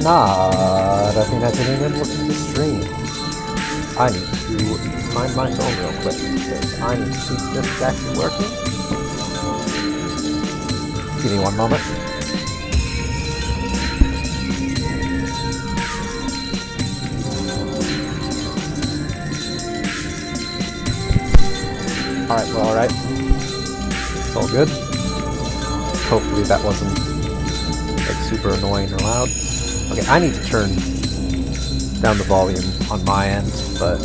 Not a thing I didn't even look at the stream. I need to find my phone real quick because I need to see if this is actually working. Give me one moment. Alright, we're alright. It's all good. Hopefully that wasn't like super annoying or loud. Okay, I need to turn down the volume on my end, but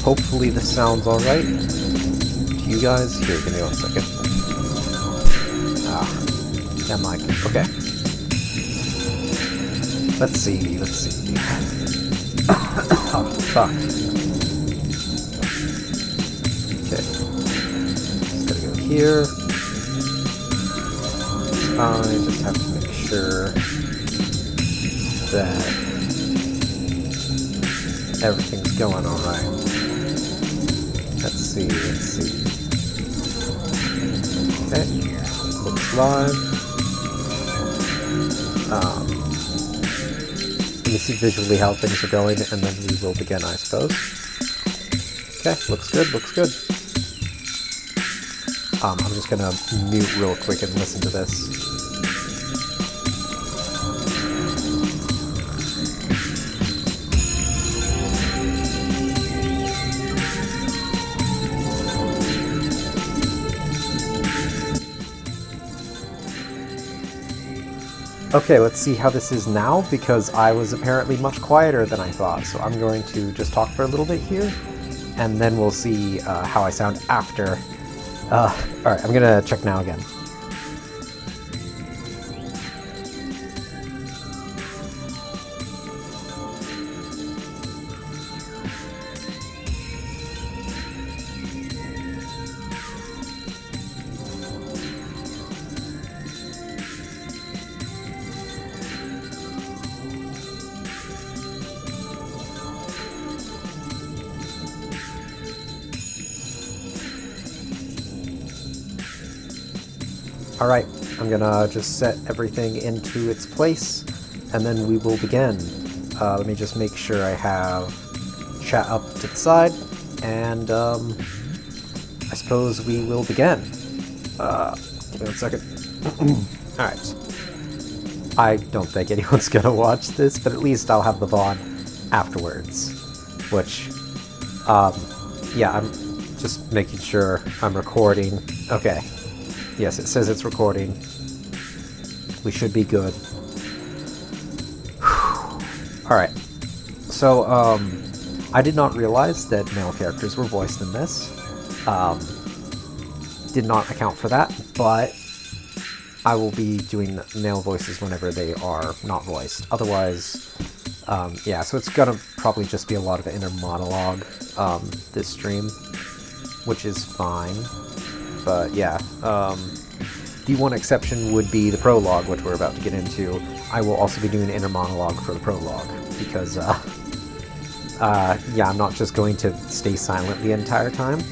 hopefully this sounds alright to you guys. Here, give me 1 second. Yeah, mic. Okay. Let's see. Oh, fuck. Okay. Just gotta go here. I just have to make sure that everything's going alright. Let's see. Okay, looks live. Let me see visually how things are going, and then we will begin, I suppose. Okay, looks good. I'm just gonna mute real quick and listen to this. Okay, let's see how this is now, because I was apparently much quieter than I thought, so I'm going to just talk for a little bit here, and then we'll see how I sound after. Alright, I'm gonna check now again. Alright, I'm gonna just set everything into its place, and then we will begin. Let me just make sure I have chat up to the side, and I suppose we will begin. Give me 1 second. Alright. I don't think anyone's gonna watch this, but at least I'll have the VOD afterwards. Which, yeah, I'm just making sure I'm recording. Okay. Yes, it says it's recording. We should be good. Alright. So, I did not realize that male characters were voiced in this. Did not account for that, but I will be doing male voices whenever they are not voiced. Otherwise, yeah, so it's gonna probably just be a lot of inner monologue, this stream, which is fine. But yeah, the one exception would be the prologue, which we're about to get into. I will also be doing an inner monologue for the prologue, because, yeah, I'm not just going to stay silent the entire time.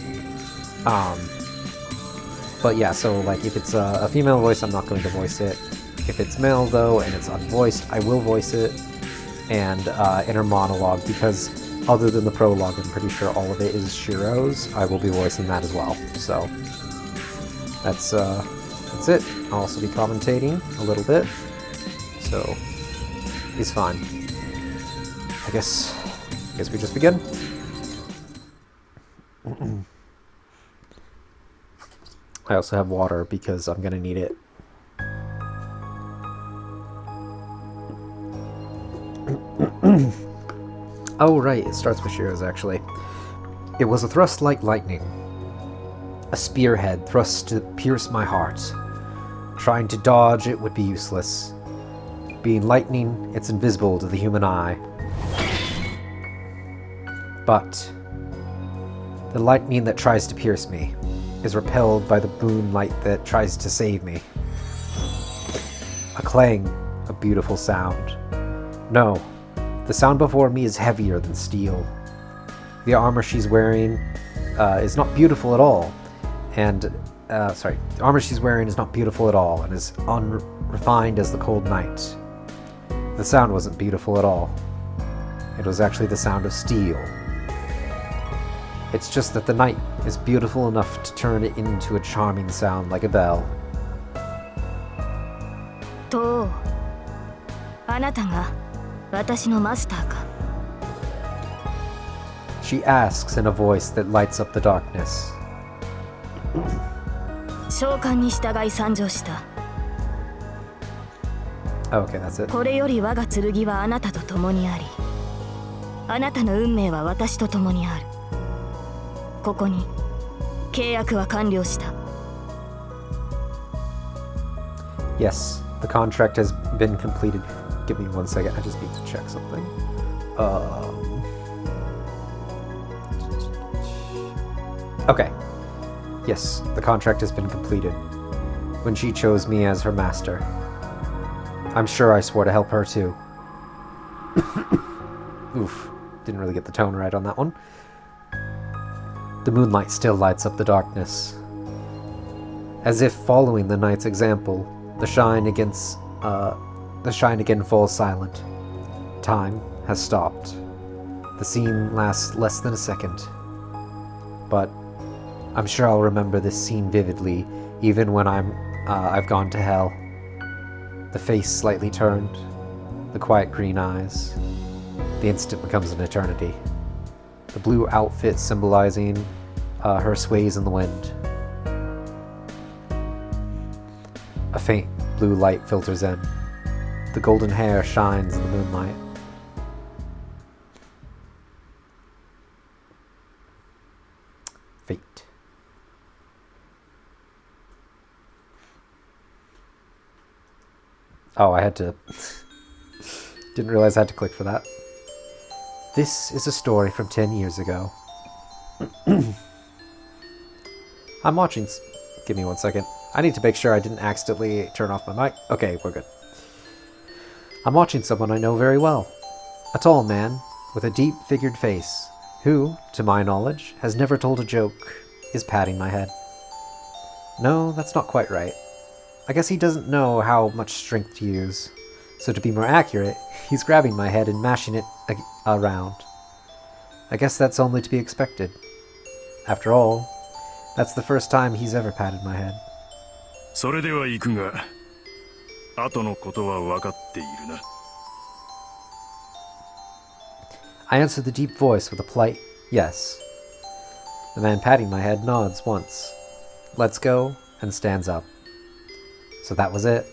But yeah, so, like, if it's a female voice, I'm not going to voice it. If it's male, though, and it's unvoiced, I will voice it. And, inner monologue, because other than the prologue, I'm pretty sure all of it is Shiro's. I will be voicing that as well, so... That's it. I'll also be commentating a little bit, so he's fine. I guess we just begin. I also have water because I'm gonna need it. Oh right, it starts with Shiro's actually. It was a thrust like lightning. A spearhead thrust to pierce my heart. Trying to dodge it would be useless. Being lightning, it's invisible to the human eye. But the lightning that tries to pierce me is repelled by the moonlight that tries to save me. A clang, a beautiful sound. No, the sound before me is heavier than steel. The armor she's wearing is not beautiful at all. And The armor she's wearing is not beautiful at all, and is unrefined as the cold night. The sound wasn't beautiful at all. It was actually the sound of steel. It's just that the night is beautiful enough to turn it into a charming sound like a bell. と、あなたが私のマスターか? She asks in a voice that lights up the darkness. 召喚に従い参上した。 Okay, that's it. これより我が剣はあなたと共にあり、あなたの運命は私と共にある。ここに契約は完了した。 Yes, the contract has been completed. Give me 1 second, I just need to check something. Okay. Yes, the contract has been completed. When she chose me as her master. I'm sure I swore to help her too. Oof, didn't really get the tone right on that one. The moonlight still lights up the darkness. As if following the night's example, the shine again falls silent. Time has stopped. The scene lasts less than a second. But I'm sure I'll remember this scene vividly, even when I've gone to hell. The face slightly turned, the quiet green eyes. The instant becomes an eternity. The blue outfit symbolizing her sways in the wind. A faint blue light filters in. The golden hair shines in the moonlight. Fate. Oh, I had to... Didn't realize I had to click for that. This is a story from 10 years ago. I'm watching... Give me 1 second. I need to make sure I didn't accidentally turn off my mic. Okay, we're good. I'm watching someone I know very well. A tall man with a deep-figured face, who, to my knowledge, has never told a joke, is patting my head. No, that's not quite right. I guess he doesn't know how much strength to use. So to be more accurate, he's grabbing my head and mashing it around. I guess that's only to be expected. After all, that's the first time he's ever patted my head. それでは行くが、後のことは分かっているな。 I answer the deep voice with a polite yes. The man patting my head nods once, lets go, and stands up. So that was it.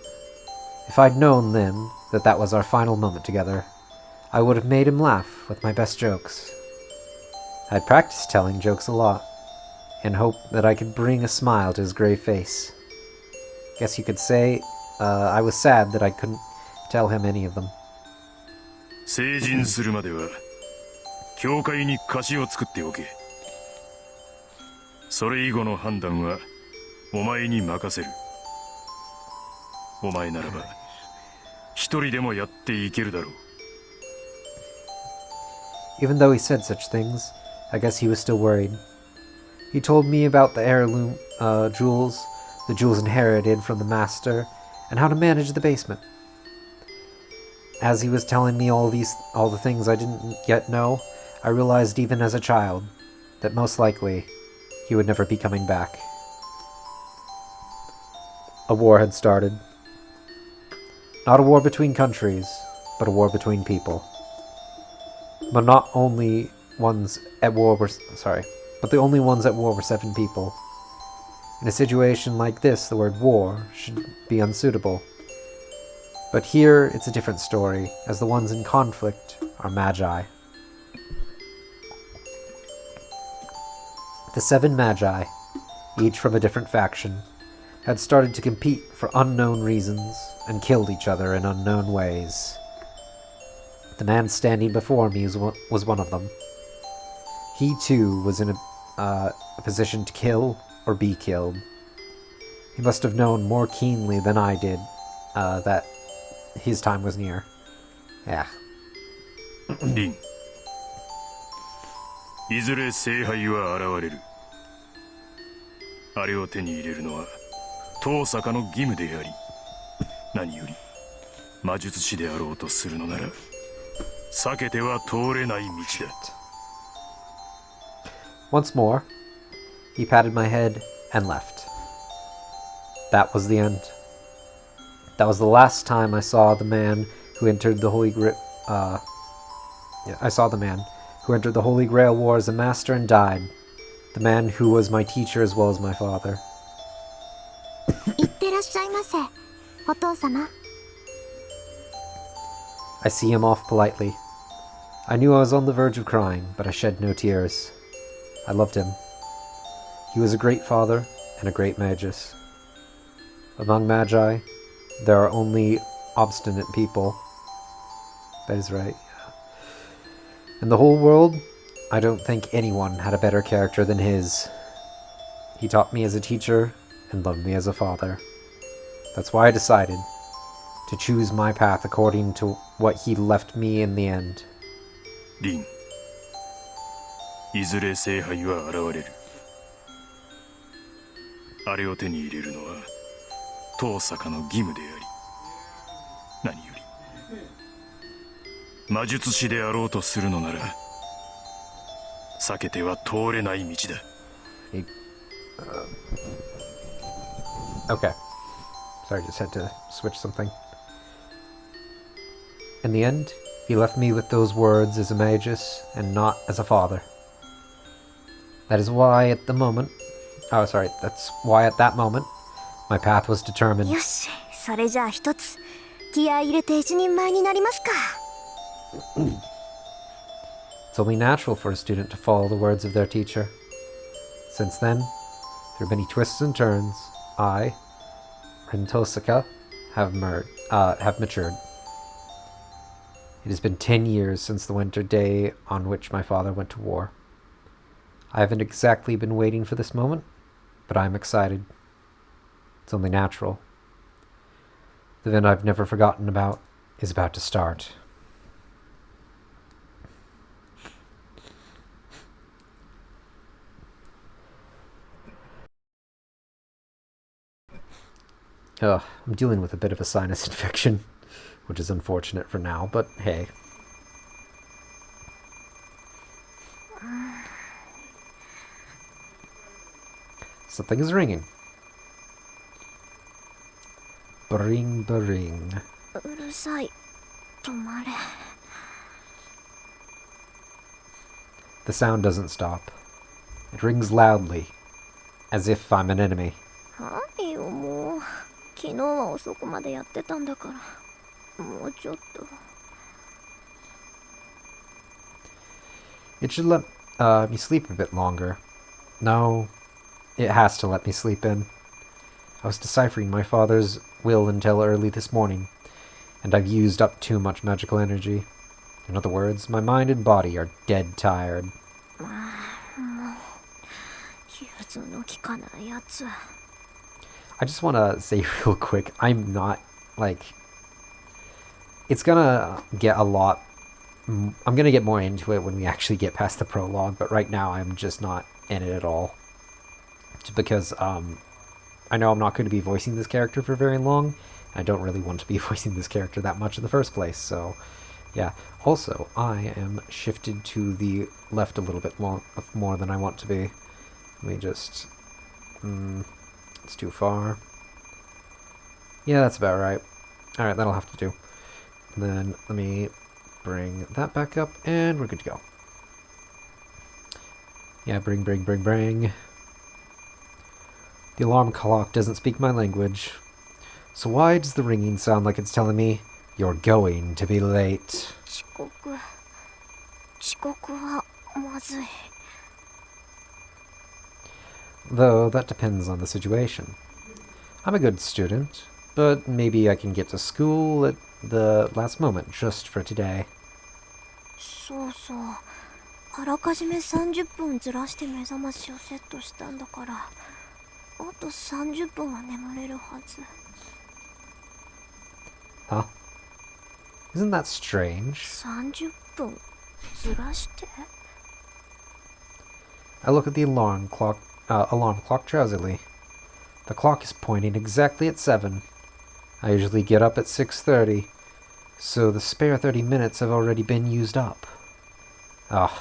If I'd known then that that was our final moment together, I would have made him laugh with my best jokes. I'd practiced telling jokes a lot, in hope that I could bring a smile to his grave face. Guess you could say, I was sad that I couldn't tell him any of them. 成人するまでは教会に貸しを作っておけ。それ以後の判断はお前に任せる。お前ならば一人でもやっていけるだろう。 Even though he said such things, I guess he was still worried. He told me about the heirloom jewels, the jewels inherited from the master, and how to manage the basement. As he was telling me all the things I didn't yet know, I realized even as a child that most likely he would never be coming back. A war had started. Not a war between countries, but a war between people. But not only ones at war were but the only ones at war were 7 people. In a situation like this, the word war should be unsuitable. But here it's a different story, as the ones in conflict are magi. The 7 magi, each from a different faction, had started to compete for unknown reasons and killed each other in unknown ways. The man standing before me was one of them. He too was in a position to kill or be killed. He must have known more keenly than I did that his time was near. Yeah. リン、いずれ聖杯は現れる。あれを手に入れるのは当坂の義務であり、何より魔術師であろうとするのなら避けては通れない道だ。 Once more, he patted my head and left. That was the end. That was the last time I saw the man who entered the I saw the man who entered the Holy Grail War as a master and died. The man who was my teacher as well as my father. いってらっしゃいませ、お父様。I see him off politely. I knew I was on the verge of crying, but I shed no tears. I loved him. He was a great father and a great magus. Among magi, there are only obstinate people. That is right. In the whole world, I don't think anyone had a better character than his. He taught me as a teacher and loved me as a father. That's why I decided to choose my path according to what he left me in the end. リン、いずれ聖杯は現れる。あれを手に入れるのは当坂の義務であり、何より魔術師であろうとするのなら避けては通れない道だ。Okay. Sorry, just had to switch something. In the end, he left me with those words as a magus and not as a father. That is why at the moment... Oh, sorry. That's why at that moment, my path was determined. よし、それじゃあ一つ気合い入れて一人前になりますか。It's only natural for a student to follow the words of their teacher. Since then, through many twists and turns, I, and Tosaka, have matured. It has been 10 years since the winter day on which my father went to war. I haven't exactly been waiting for this moment, but I'm excited. It's only natural. The event I've never forgotten about is about to start. Ugh, I'm dealing with a bit of a sinus infection, which is unfortunate for now, but hey. Something is ringing. Bring, bring. うるさい。止まれ。The sound doesn't stop. It rings loudly, as if I'm an enemy. はいよ、もう。昨日は遅くまでやってたんだから。もうちょっと。It should let me sleep a bit longer. No, it has to let me sleep in. I was deciphering my father's will until early this morning, and I've used up too much magical energy. In other words, my mind and body are dead tired. もう、融通の利かないやつ。I just want to say real quick, I'm not, like... It's gonna get a lot... I'm gonna get more into it when we actually get past the prologue, but right now I'm just not in it at all. Because, I know I'm not going to be voicing this character for very long. I don't really want to be voicing this character that much in the first place, so... Yeah. Also, I am shifted to the left a little bit more than I want to be. Let me just... it's too far. Yeah, that's about right. Alright, that'll have to do. And then let me bring that back up, and we're good to go. Yeah, bring. The alarm clock doesn't speak my language. So why does the ringing sound like it's telling me, you're going to be late? 遅刻はまずい。Though that depends on the situation. I'm a good student, but maybe I can get to school at the last moment just for today. そうそう。あらかじめ30分ずらして目覚ましをセットしたんだから、あと30分は眠れるはず。Huh? Isn't that strange? 30分ずらして？ I look at the alarm clock alarm clock drowsily. The clock is pointing exactly at 7. I usually get up at 6:30, so the spare 30 minutes have already been used up. Ugh.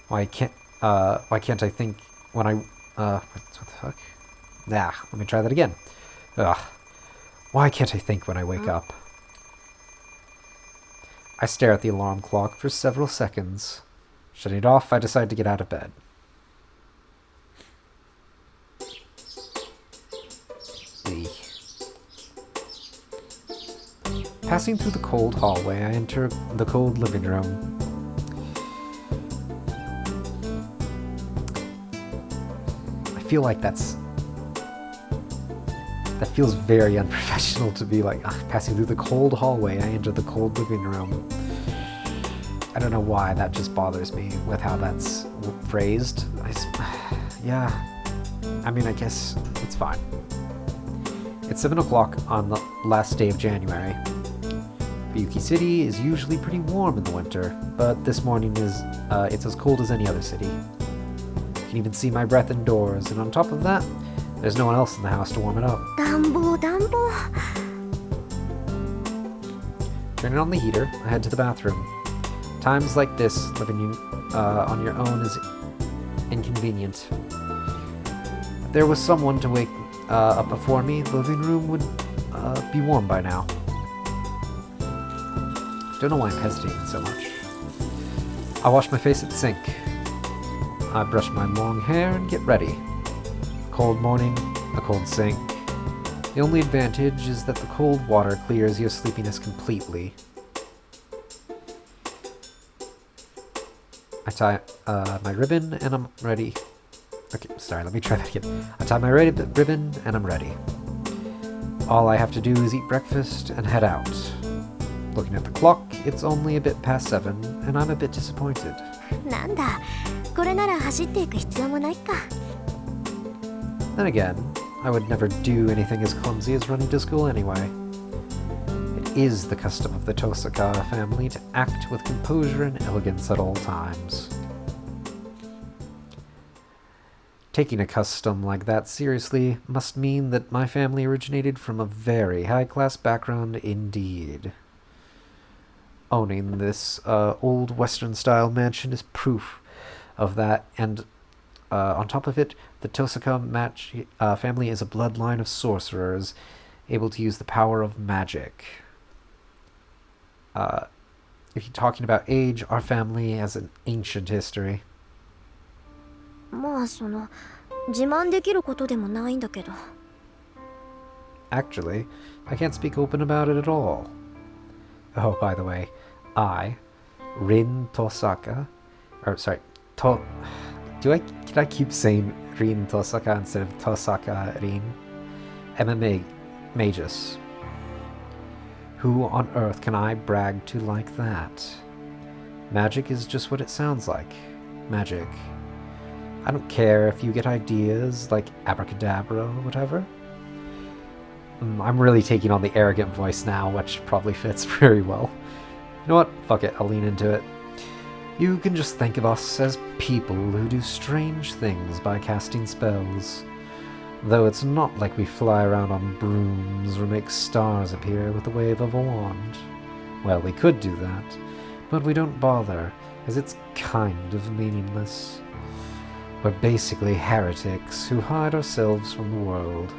Why can't I think when I, what the fuck? Nah, let me try that again. Ugh. Why can't I think when I wake up? I stare at the alarm clock for several seconds. Shutting it off, I decide to get out of bed. Passing through the cold hallway, I enter the cold living room. I feel like that feels very unprofessional to be like, passing through the cold hallway, I enter the cold living room. I don't know why, that just bothers me with how that's phrased. Yeah, I mean, I guess it's fine. It's 7 o'clock on the last day of January. Fuyuki City is usually pretty warm in the winter, but this morning it's as cold as any other city. You can even see my breath indoors, and on top of that, there's no one else in the house to warm it up. Turning on the heater, I head to the bathroom. Times like this, living on your own is inconvenient. If there was someone to wake up before me, the living room would be warm by now. Don't know why I'm hesitating so much. I wash my face at the sink. I brush my long hair and get ready. Cold morning, a cold sink. The only advantage is that the cold water clears your sleepiness completely. I tie my ribbon and I'm ready. Okay, sorry, let me try that again. I tie my ribbon and I'm ready. All I have to do is eat breakfast and head out. Looking at the clock, it's only a bit past 7, and I'm a bit disappointed. Then again, I would never do anything as clumsy as running to school anyway. It is the custom of the Tosaka family to act with composure and elegance at all times. Taking a custom like that seriously must mean that my family originated from a very high-class background indeed. Owning this old Western-style mansion is proof of that, and on top of it, the Tosaka family is a bloodline of sorcerers able to use the power of magic. If you're talking about age, our family has an ancient history. Actually, I can't speak open about it at all. Oh, by the way, Rin Tosaka, did I keep saying Rin Tosaka instead of Tosaka Rin? MMA Magus. Who on earth can I brag to like that? Magic is just what it sounds like. Magic. I don't care if you get ideas like abracadabra or whatever. I'm really taking on the arrogant voice now, which probably fits very well. You know what? Fuck it, I'll lean into it. You can just think of us as people who do strange things by casting spells. Though it's not like we fly around on brooms or make stars appear with the wave of a wand. Well, we could do that, but we don't bother, as it's kind of meaningless. We're basically heretics who hide ourselves from the world.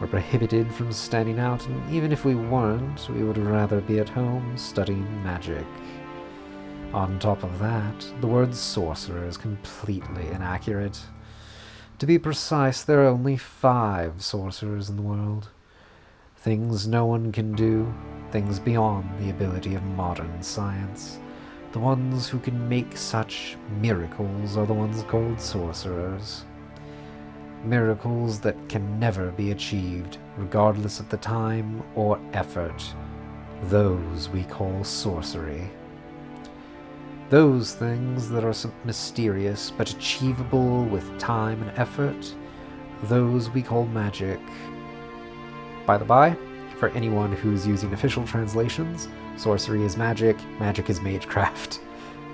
We're prohibited from standing out, and even if we weren't, we would rather be at home studying magic. On top of that, the word sorcerer is completely inaccurate. To be precise, there are only 5 sorcerers in the world. Things no one can do, things beyond the ability of modern science. The ones who can make such miracles are the ones called sorcerers. Miracles that can never be achieved, regardless of the time or effort. Those we call sorcery. Those things that are mysterious but achievable with time and effort, those we call magic. By the by, for anyone who's using official translations, sorcery is magic, magic is magecraft.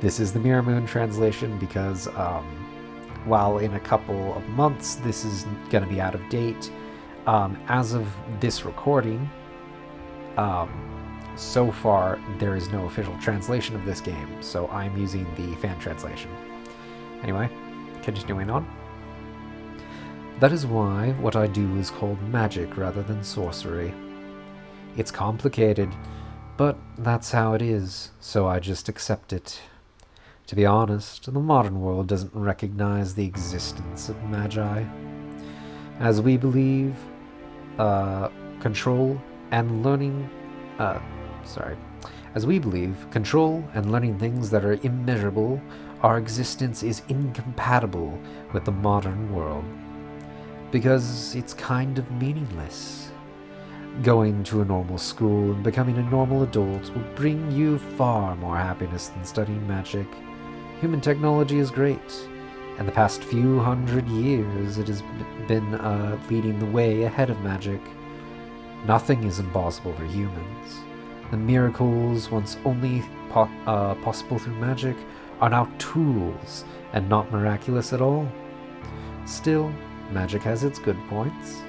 This is the Mirror Moon translation because, while in a couple of months this is going to be out of date, as of this recording, so far there is no official translation of this game, so I'm using the fan translation. Anyway, continuing on. That is why what I do is called magic rather than sorcery. It's complicated, but that's how it is, so I just accept it. To be honest, the modern world doesn't recognize the existence of magi. As we believe, control and learning things that are immeasurable, our existence is incompatible with the modern world. Because it's kind of meaningless. Going to a normal school and becoming a normal adult will bring you far more happiness than studying magic. Human technology is great, and the past few hundred years it has been leading the way ahead of magic. Nothing is impossible for humans. The miracles once only possible through magic are now tools and not miraculous at all. Still, magic has its good points.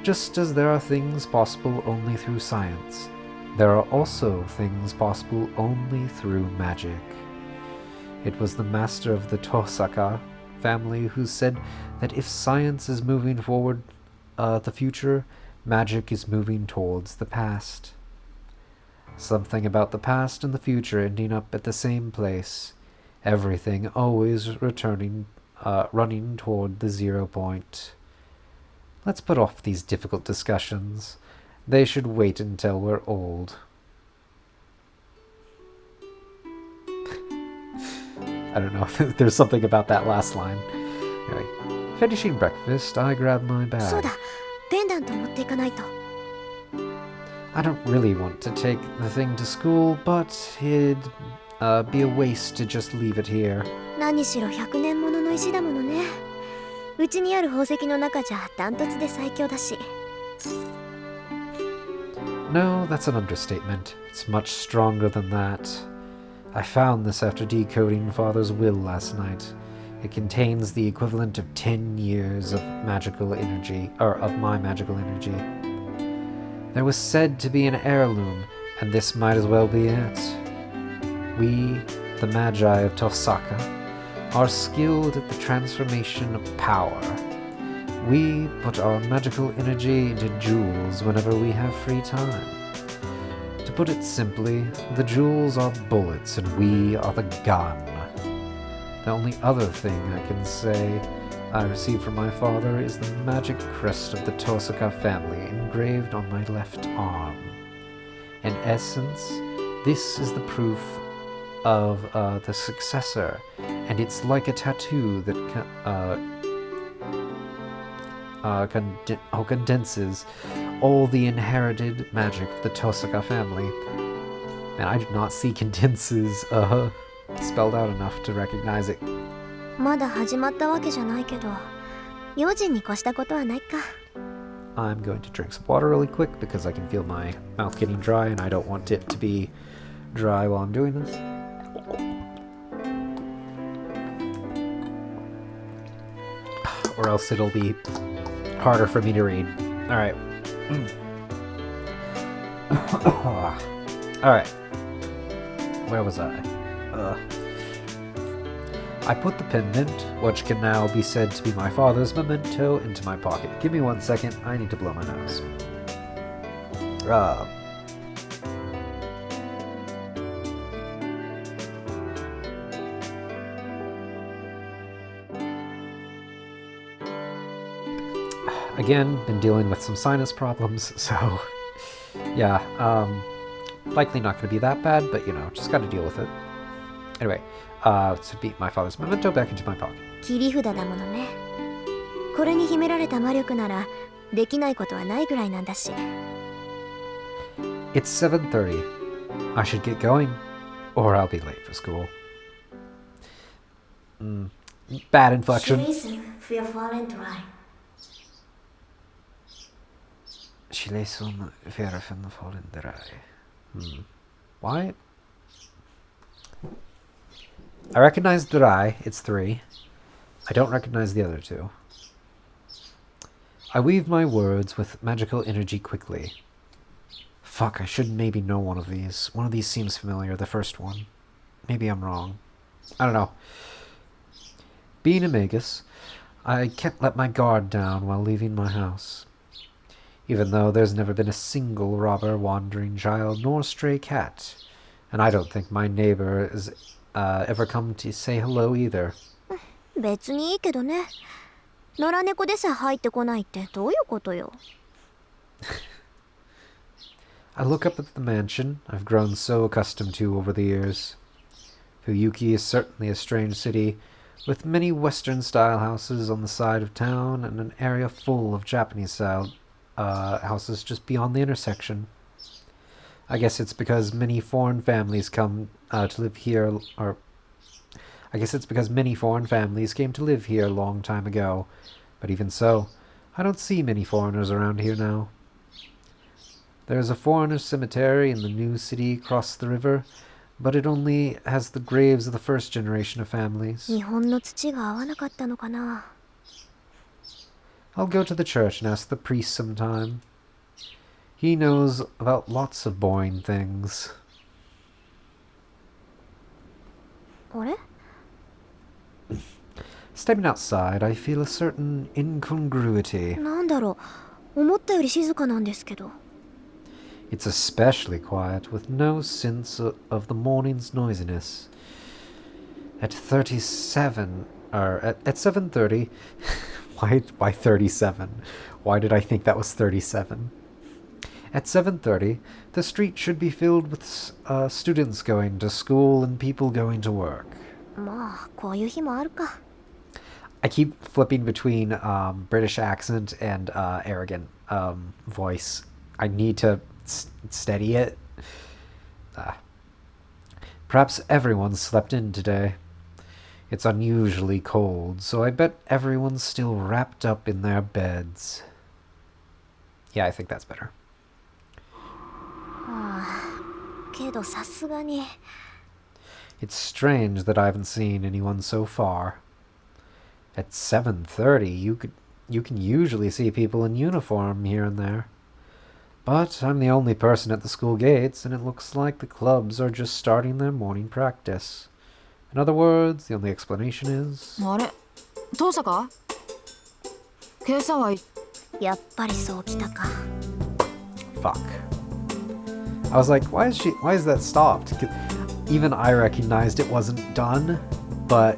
Just as there are things possible only through science, there are also things possible only through magic. It was the master of the Tosaka family who said that if science is moving forward the future, magic is moving towards the past. Something about the past and the future ending up at the same place. Everything always running toward the 0 point. Let's put off these difficult discussions. They should wait until we're old. I don't know if there's something about that last line. Anyway, finishing breakfast, I grab my bag. I don't really want to take the thing to school, but it'd be a waste to just leave it here. 何しろ100年ものの石だものね。うちにある宝石の中じゃダントツで最強だし。No, that's an understatement. It's much stronger than that. I found this after decoding Father's will last night. It contains the equivalent of 10 years of magical energy, or of my magical energy. There was said to be an heirloom, and this might as well be it. We, the Magi of Tosaka, are skilled at the transformation of power. We put our magical energy into jewels whenever we have free time. To put it simply, the jewels are bullets and we are the gun. The only other thing I can say I received from my father is the magic crest of the Tosaka family engraved on my left arm. In essence, this is the proof of the successor, and it's like a tattoo that condenses all the inherited magic of the Tosaka family. And I did not see condenses spelled out enough to recognize it. まだ始まったわけじゃないけど、用心に越したことはないか。I'm going to drink some water really quick because I can feel my mouth getting dry and I don't want it to be dry while I'm doing this. Or else it'll be harder for me to read. Alright. Alright. Where was I? I put the pendant, which can now be said to be my father's memento, into my pocket. Give me 1 second, I need to blow my nose. Again, been dealing with some sinus problems, so yeah, likely not going to be that bad, but you know, just got to deal with it. Anyway, to beat my father's memento back into my pocket. 切り札だものね。これに秘められた魔力ならできないことはないぐらいなんだし。It's 7:30. I should get going, or I'll be late for school. Bad inflection. Chilesun verfen fallen dry. Why? I recognize dry, it's 3. I don't recognize the other two. I weave my words with magical energy quickly. Fuck, I should maybe know one of these. One of these seems familiar, the first one. Maybe I'm wrong. I don't know. Being a magus, I can't let my guard down while leaving my house. Even though there's never been a single robber, wandering child, nor stray cat. And I don't think my neighbor has ever come to say hello either. 別にいいけどね。野良猫でさえ入ってこないってどういうことよ。I look up at the mansion I've grown so accustomed to over the years. Fuyuki is certainly a strange city, with many Western-style houses on the side of town and an area full of Japanese-style houses just beyond the intersection. I guess it's because many foreign families come to live here, or I guess it's because many foreign families came to live here a long time ago. But even so, I don't see many foreigners around here now. There's a foreigner cemetery in the new city across the river, but it only has the graves of the first generation of families. 日本の土が合わなかったのかな。I'll go to the church and ask the priest sometime. He knows about lots of boring things. あれ Stepping outside, I feel a certain incongruity. なんだろう。思ったより静かなんですけど。It's especially quiet, with no sense of the morning's noisiness. At 7:30, why 37? Why did I think that was 37? At 7:30, the street should be filled with students going to school and people going to work. まあ、こういう日もあるか。I keep flipping between British accent and arrogant voice. I need to steady it. Perhaps everyone slept in today. It's unusually cold, so I bet everyone's still wrapped up in their beds. Yeah, I think that's better. けどさすがに。It's strange that I haven't seen anyone so far. At 7:30, you can usually see people in uniform here and there. But I'm the only person at the school gates, and it looks like the clubs are just starting their morning practice. In other words, the only explanation is... あれ遠坂今朝はやっぱりそうきたか。Fuck. I was like, why is that stopped? Even I recognized it wasn't done, but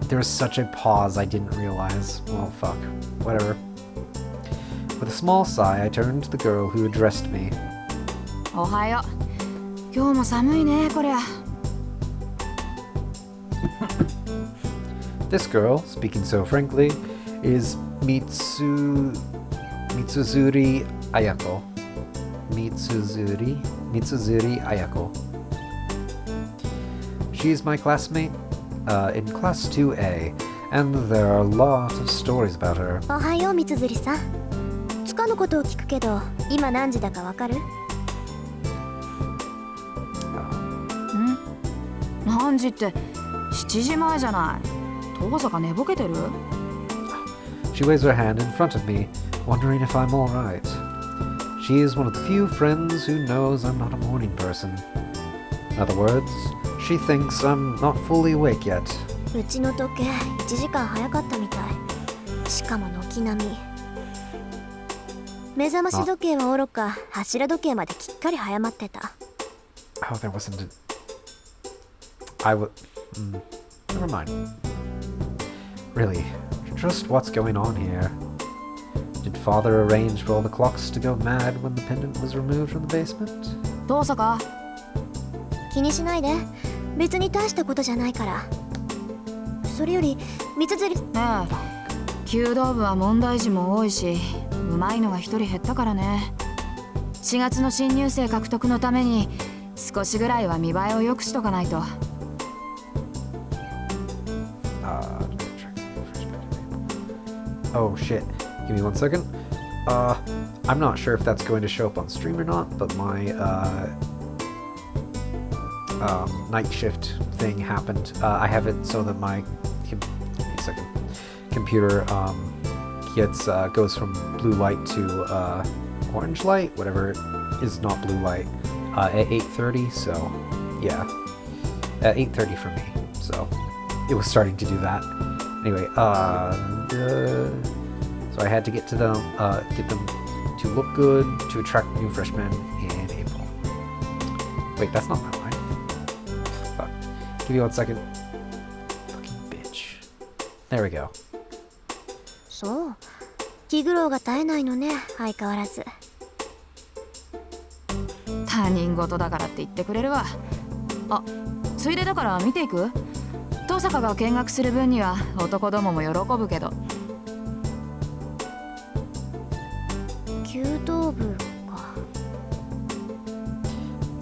there was such a pause I didn't realize. Well, fuck. Whatever. With a small sigh, I turned to the girl who addressed me. おはよう。今日も寒いねこりゃ。This girl, speaking so frankly, is Mitsuzuri Ayako. Mitsuzuri Ayako. She's my classmate in Class 2A, and there are a lot of stories about her. おはよう、みつづりさん。つかぬことを聞くけど、今何時だかわかる？何時って7時前じゃない。遠坂寝ぼけてる？ She waves her hand in front of me, wondering if I'm all right. She is one of the few friends who knows I'm not a morning person. In other words, she thinks I'm not fully awake yet. うちの時計1時間早かったみたい。しかも軒並み。目覚まし時計はおろか、柱時計まできっかり早まってた。Oh, there wasn't a... Never mind. Really, just what's going on here? Did father arrange for all the clocks to go mad when the pendant was removed from the basement? 遠坂気にしないで。別に大したことじゃないから。それより、みつづり。弓道部は問題児も多いし、うまいのが一人減ったからね。4月の新入生獲得のために少しぐらいは見栄えを良くしとかないと。Oh shit, give me 1 second. I'm not sure if that's going to show up on stream or not, but my night shift thing happened. I have it so that give me a second. computer goes from blue light to orange light, whatever is not blue light, at 8:30. So yeah, at 8:30 for me. So it was starting to do that. Anyway, so I had to get them to look good to attract new freshmen in April. Wait, that's not my line. Fuck. Give me 1 second. Fucking bitch. There we go. そう気苦労が絶えないのね相変わらず。他人事だからって言ってくれるわ。あ、ついでだから見ていく？登坂が見学する分には男どもも喜ぶけど。弓道部か。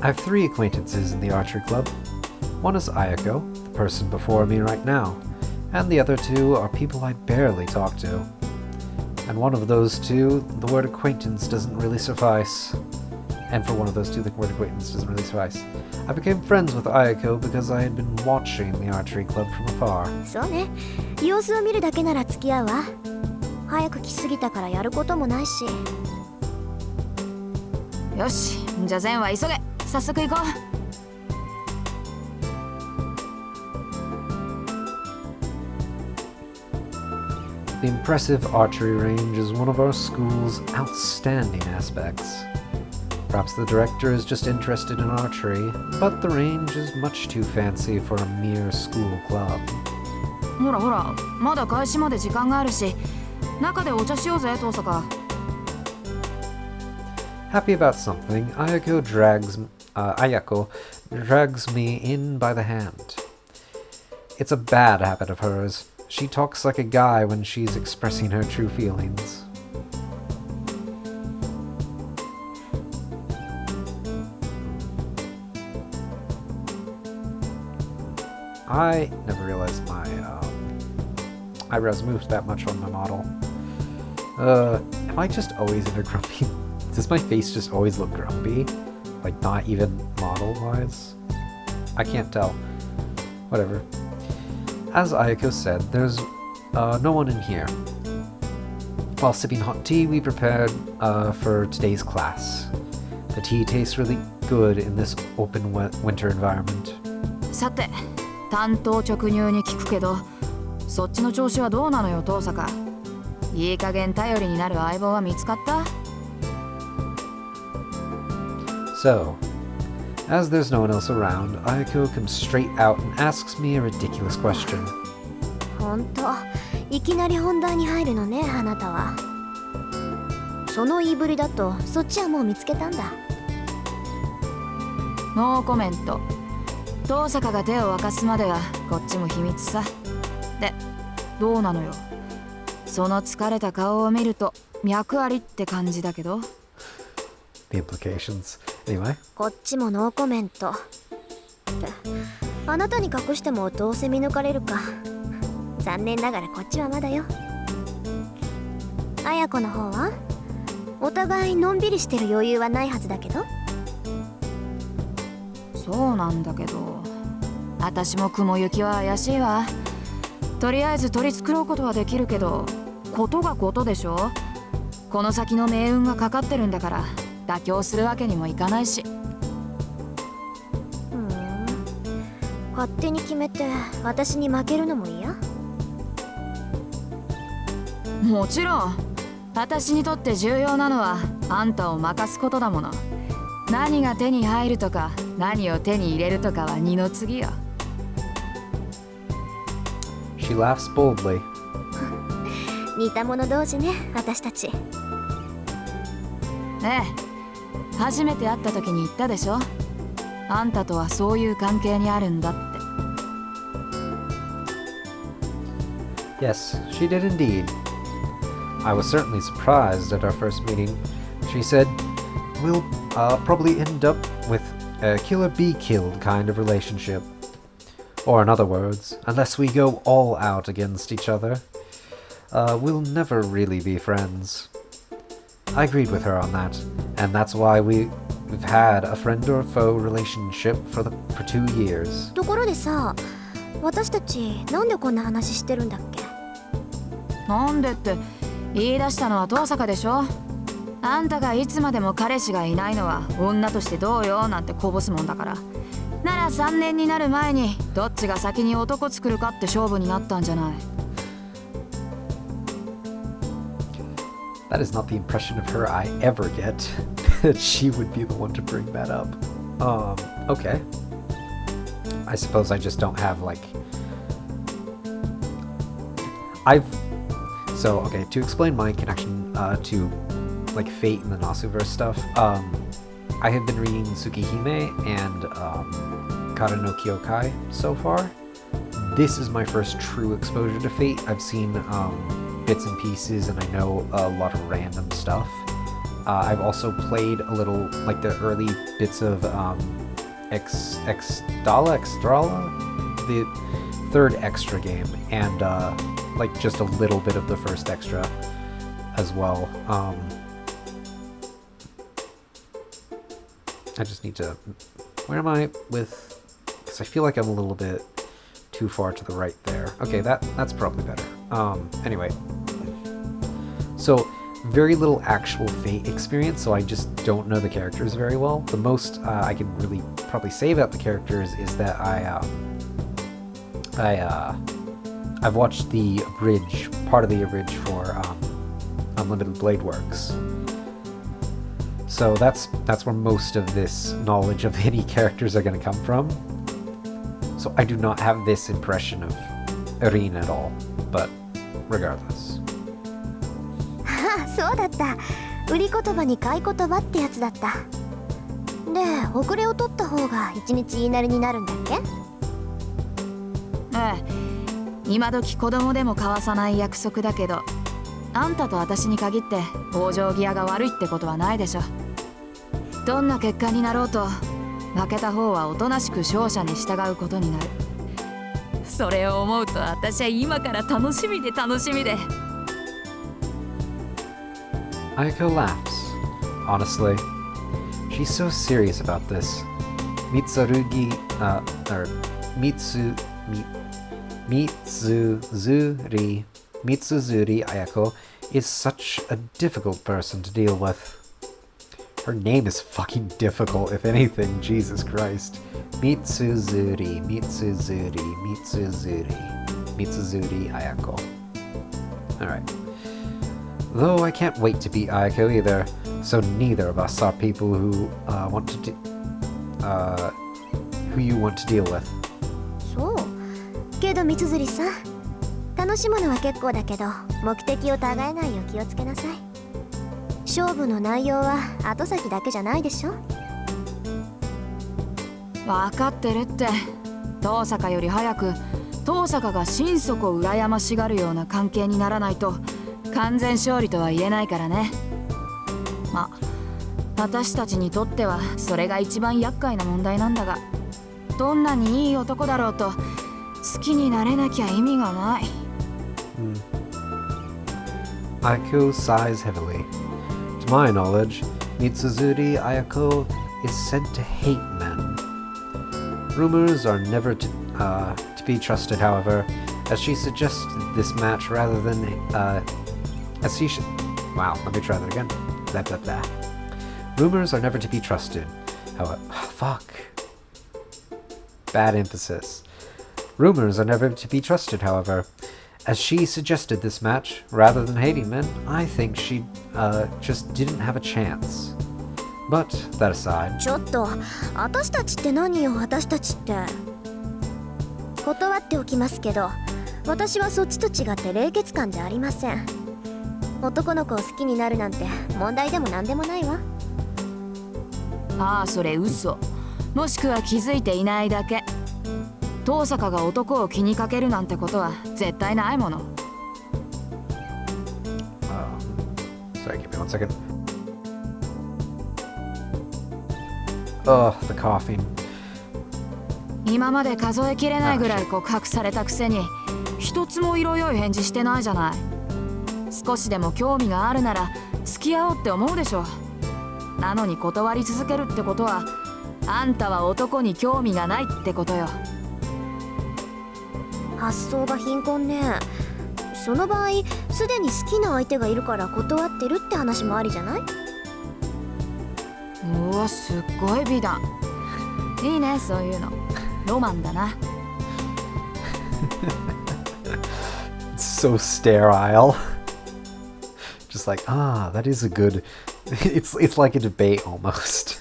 I have 3 acquaintances in the archery club. One is Ayako, the person before me right now, and the other 2 are people I barely talk to. And one of those 2, the word acquaintance doesn't really suffice. And for one of those 2, the word acquaintance doesn't really suffice. I became friends with Ayako because I had been watching the archery club from afar. そうね様子を見るだけなら付き合うわ。早く来すぎたからやることもないし。よし、じゃあ善は急げ。早速行こう。The impressive archery range is one of our school's outstanding aspects. Perhaps the director is just interested in archery, but the range is much too fancy for a mere school club. ほらほら、まだ開始まで時間があるし、中でお茶しようぜ、登坂。Happy about something, Ayako drags me in by the hand. It's a bad habit of hers. She talks like a guy when she's expressing her true feelings. I never realized my eyebrows moved that much on my model. Am I just always in a grumpy? Does my face just always look grumpy? Like not even model-wise? I can't tell. Whatever. As Ayako said, there's no one in here. While sipping hot tea, we prepared for today's class. The tea tastes really good in this open winter environment. さて、単刀直入に聞くけど、そっちの調子はどうなのよ、登坂。いい加減頼りになる相棒は見つかった？ So, as there's no one else around, Ayako comes straight out and asks me a ridiculous question. ほんといきなり本題に入るのねあなたは。その言いぶりだとそっちはもう見つけたんだ。ノーコメント。登坂が手を沸かすまではこっちも秘密さ。で、どうなのよ。その疲れた顔を見ると脈ありって感じだけど。The implications. Anyway. こっちもノーコメント。あなたに隠してもどうせ見抜かれるか。残念ながらこっちはまだよ。綾子の方はお互いのんびりしてる余裕はないはずだけど。そうなんだけど、私も雲行きは怪しいわ。とりあえず取り繕うことはできるけど、ことがことでしょ。この先の命運がかかってるんだから妥協するわけにもいかないし。勝手に決めて私に負けるのも嫌？もちろん。私にとって重要なのはあんたを任すことだもの。何が手に入るとか何を手に入れるとかは二の次よ。She laughs boldly. 似た者同士ね、私たち。ええ、初めて会った時に言ったでしょ。あんたとはそういう関係にあるんだって。Yes, she did indeed. I was certainly surprised at our first meeting. She said, "We'll probably end up with a killer be killed kind of relationship. Or in other words, unless we go all out against each other, we'll never really be friends." I agreed with her on that, and that's why we've had a friend or foe relationship for 2 years. ところでさ、私たちなんでこんな話してるんだっけ？なんでって言い出したのは遠坂でしょ。あんたがいつまでも彼氏がいないのは女としてどうよなんてこぼすもんだから。なら3年になる前にどっちが先に男作るかって勝負になったんじゃない。That is not the impression of her I ever get. That she would be the one to bring that up. Okay. I suppose I just don't have like... So, okay, to explain my connection to like Fate and the Nasuverse stuff, I have been reading Tsukihime and Kara no Kyokai so far. This is my first true exposure to Fate. I've seen bits and pieces and I know a lot of random stuff. I've also played a little, like the early bits of Extrala, the third extra game, and like just a little bit of the first extra as well. I just need to... Where am I with... Because I feel like I'm a little bit too far to the right there. Okay, that's probably better. Anyway. So, very little actual Fate experience, so I just don't know the characters very well. The most I can really probably say about the characters is that I've watched the abridge, part of the abridge for Unlimited Blade Works. So that's where most of this knowledge of any characters are going to come from. So I do not have this impression of Erin at all, but regardless. そうだった。売り言葉に買い言葉ってやつだった。で、遅れを取った方が一日言いなりになるんだっけ？ええ、今時子供でも交わさない約束だけど、あんたと私に限って往生際が悪いってことはないでしょ。どんな結果になろうと、負けた方はおとなしく勝者に従うことになる。それを思うと私は今から楽しみで楽しみで。Ayako laughs. Honestly, she's so serious about this. Mitsuzuri Ayako is such a difficult person to deal with. Her name is fucking difficult, if anything, Jesus Christ. Mitsuzuri Ayako. Alright. Though I can't wait to beat Ayako either, so neither of us are people who who you want to deal with. そう。けど三辻さん、楽しむのは結構だけど、目的を違えないよう気をつけなさい。勝負の内容は後先だけじゃないでしょ。分かってるって。遠坂より早く遠坂が心底羨ましがるような関係にならないと完全勝利とは言えないからね。まあ私たちにとってはそれが一番厄介な問題なんだが、どんなにいい男だろうと好きになれなきゃ意味がない。Ayako sighs heavily. To my knowledge, Mitsuzuri Ayako is said to hate men. Rumors are never to be trusted, however, as she suggested this match rather than as she should. Wow, let me try that again. Blah, blah, blah. Rumors are never to be trusted. However, fuck. Bad emphasis. Rumors are never to be trusted, however. As she suggested this match, rather than hating men, I think she just didn't have a chance. But, that aside... ちょっと、私たちって何よ、私たちって。断っておきますけど、私はそっちと違って冷血感じゃありません。男の子を好きになるなんて問題でも何でもないわ。ああ、それ嘘。もしくは気づいていないだけ。遠坂が男を気にかけるなんてことは絶対ないもの。Sorry, give me one second. The coughing. 今まで数えきれないぐらい告白されたくせに一つも色良い返事してないじゃない。少しでも興味があるなら付き合おうって思うでしょ。なのに断り続けるってことはあんたは男に興味がないってことよ。発想が貧困ね。その場合すでに好きな相手がいるから断ってるって話もありじゃない？うわ、すっごい美談。いいね、そういうの。ロマンだな。It's so sterile. Just like, that is a good... It's like a debate almost.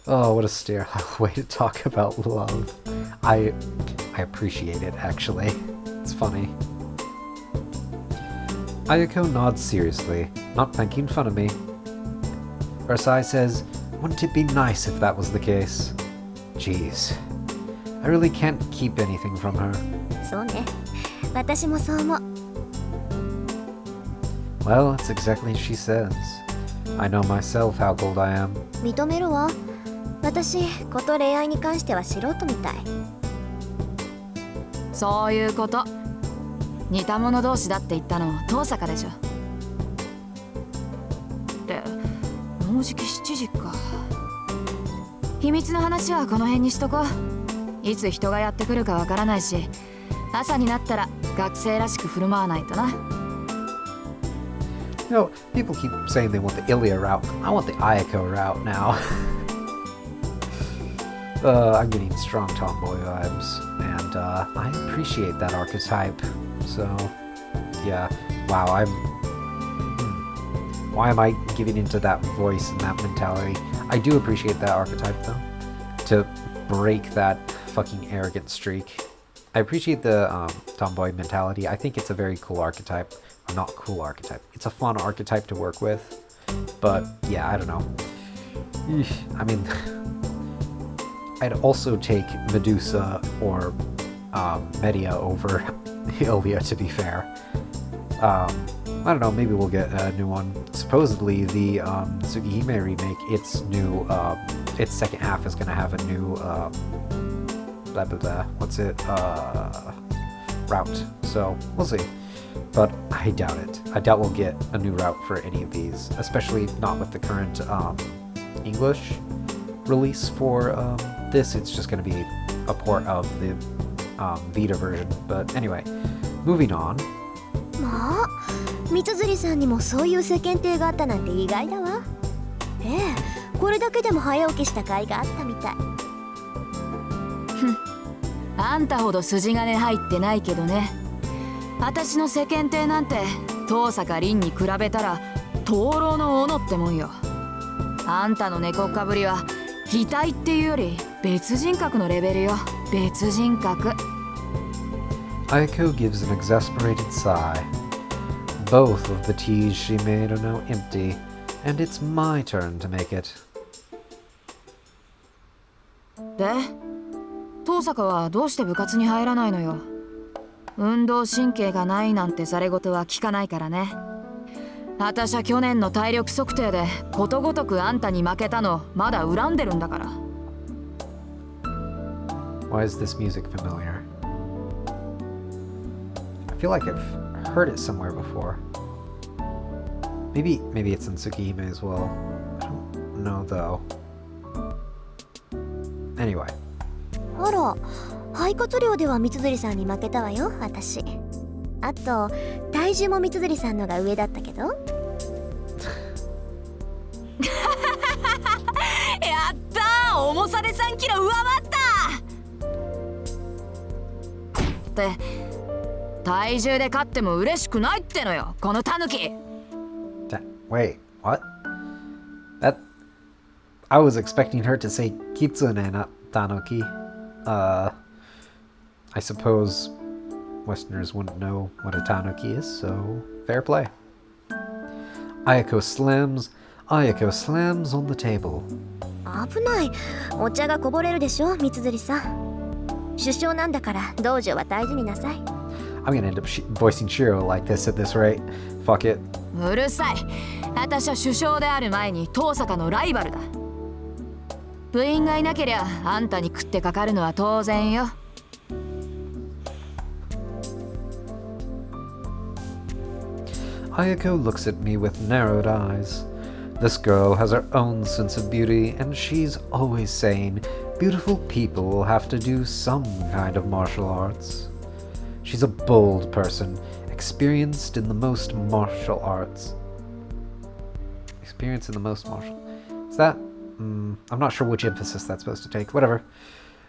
Oh, what a sterile way to talk about love. I appreciate it, actually. It's funny. Ayako nods seriously, not making fun of me. Versailles says, wouldn't it be nice if that was the case? Jeez. I really can't keep anything from her. そうね。私もそう思う。Well, that's exactly as she says. I know myself how cold I am. 認めるわ。私、こと恋愛に関しては素人みたい。そういうこと。似た者同士だって言ったの遠坂でしょ。ってもうじき7時か。秘密の話はこの辺にしとこう。いつ人がやってくるかわからないし、朝になったら学生らしく振る舞わないとな。You know, people keep saying they want the Ilya route. I want the Ayako route now. I'm getting strong tomboy vibes, and I appreciate that archetype. So, yeah. Wow, why am I giving into that voice and that mentality? I do appreciate that archetype, though. To break that fucking arrogant streak. I appreciate the tomboy mentality. I think it's a very cool archetype. Or not cool archetype. It's a fun archetype to work with. But, yeah, I don't know. I mean... I'd also take Medusa or Medea over Ilya, to be fair. I don't know, maybe we'll get a new one. Supposedly, the Tsugihime remake, its second half is going to have a new, route. So, we'll see. But I doubt it. I doubt we'll get a new route for any of these, especially not with the current English release for this. It's just going to be a port of the Vita version. But anyway, moving on. まあ、三辻さんにもそういう世間体があったなんて意外だわ。ええ、これだけでも早起きした甲斐があったみたい。あんたほど筋金入ってないけどね。私の世間体なんて遠坂凛に比べたら灯籠の斧ってもんよ。あんたの猫っかぶりは擬態っていうより別人格のレベルよ。別人格。Ayako gives an exasperated sigh. Both of the teas she made are now empty, and it's my turn to make it. で、遠坂はどうして部活に入らないのよ。運動神経がないなんてざれ言は聞かないからね。私は去年の体力測定でことごとくあんたに負けたのまだ恨んでるんだから。Why is this music familiar? I feel like I've heard it somewhere before. Maybe it's in Tsukihime as well. I don't know though. Anyway. あら、肺活量では三辻さんに負けたわよ、私。あと、体重も三辻さんのが上だったけど。やったー、重さで3キロ上回ったって体重で勝っても嬉しくないってのよ、このタヌキ。Wait, what? That... I was expecting her to say kitsune, not tanuki. I suppose Westerners wouldn't know what a tanuki is, so fair play. Ayako slams on the table. 危ない。お茶がこぼれるでしょ、三辻さん。首相なんだから道場は大事になさい。I'm gonna end up voicing Shiro like this at this rate. Fuck it. うるさい。私は首相である前に遠坂のライバルだ。部員がいなけりゃあんたに食ってかかるのは当然よ。Ayako looks at me with narrowed eyes. This girl has her own sense of beauty, and she's always saying beautiful people will have to do some kind of martial arts. She's a bold person, experienced in the most martial arts. Experience in the most martial... Is that... I'm not sure which emphasis that's supposed to take. Whatever.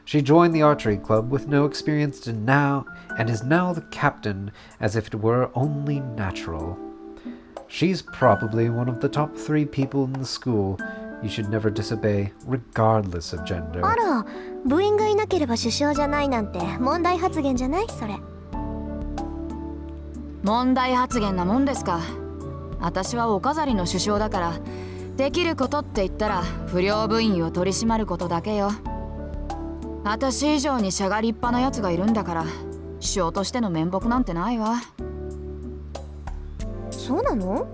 She joined the archery club with no experience and is now the captain as if it were only natural. She's probably one of the top 3 people in the school you should never disobey, regardless of gender. あら、部員がいなければ首相じゃないなんて問題発言じゃない？それ。問題発言なもんですか。私はお飾りの首相だから、できることって言ったら不良部員を取り締まることだけよ。私以上にしゃがりっぱなやつがいるんだから、首相としての面目なんてないわ。そうなの？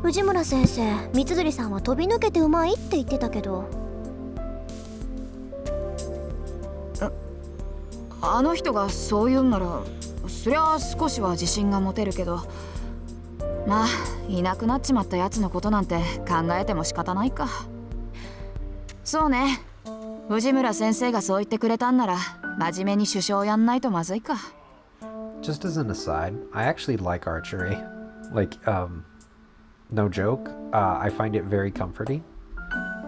藤村先生、三辻さんは飛び抜けてうまいって言ってたけど。あの人がそう言うんなら、そりゃ少しは自信が持てるけど、まあいなくなっちまったやつのことなんて考えても仕方ないか。そうね、藤村先生がそう言ってくれたんなら真面目に首相やんないとまずいか。 Just as an aside, I actually like archery. Like, no joke, I find it very comforting.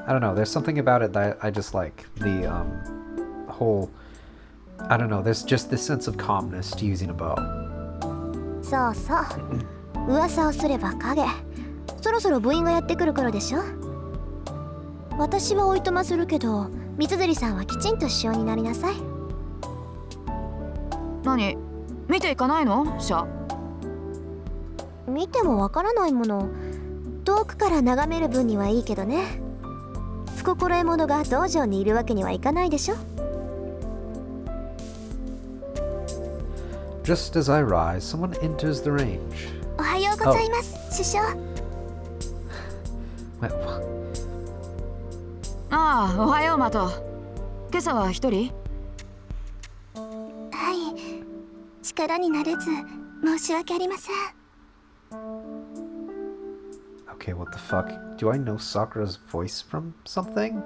I don't know, there's something about it that I just like. The whole... I don't know, there's just this sense of calmness to using a bow. そうそう。噂をすれば影。そろそろ部員がやってくる頃でしょ。私はおいとまするけど、三辻さんはきちんと首相になりなさい。何？見ていかないの？シャ。見てもわからないもの。遠くから眺める分にはいいけどね。不心得者が道場にいるわけにはいかないでしょ。Just as I rise, someone enters the range. おはようございます、首相。ああ、おはようマト。今朝は一人？はい、力になれず申し訳ありません。Okay, what the fuck? Do I know Sakura's voice from something?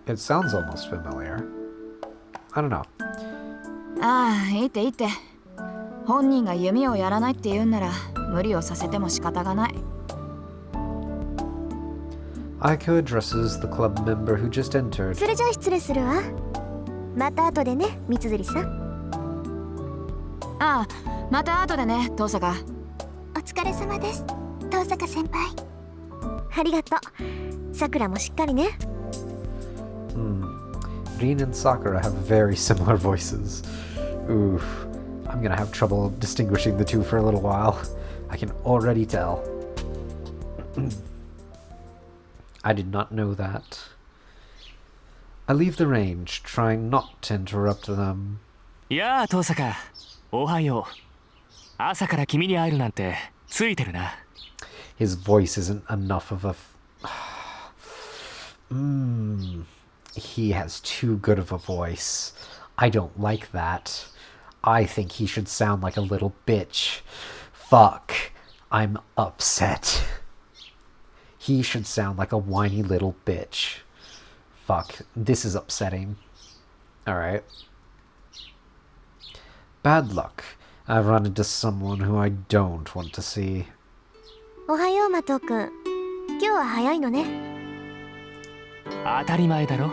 It sounds almost familiar. I don't know. ああ、いいっていいって。本人が弓をやらないって言うんなら無理をさせても仕方がない。Aiko addresses the club member who just entered. それじゃあ失礼するわ。また後でね、三辻さん。ああ、また後でね、遠坂。お疲れ様です、遠坂先輩。ありがとう。さくらもしっかりね。Rin and Sakura have very similar voices. Oof. I'm gonna have trouble distinguishing the two for a little while. I can already tell. I did not know that. I leave the range, trying not to interrupt them. やあ、遠坂。おはよう。朝から君に会えるなんてついてるな。His voice isn't enough of a... He has too good of a voice. I don't like that. I think he should sound like a little bitch. Fuck. I'm upset. He should sound like a whiny little bitch. Fuck. This is upsetting. Alright. Bad luck. I've run into someone who I don't want to see. おはよう、マトくん。今日は早いのね。当たり前だろ。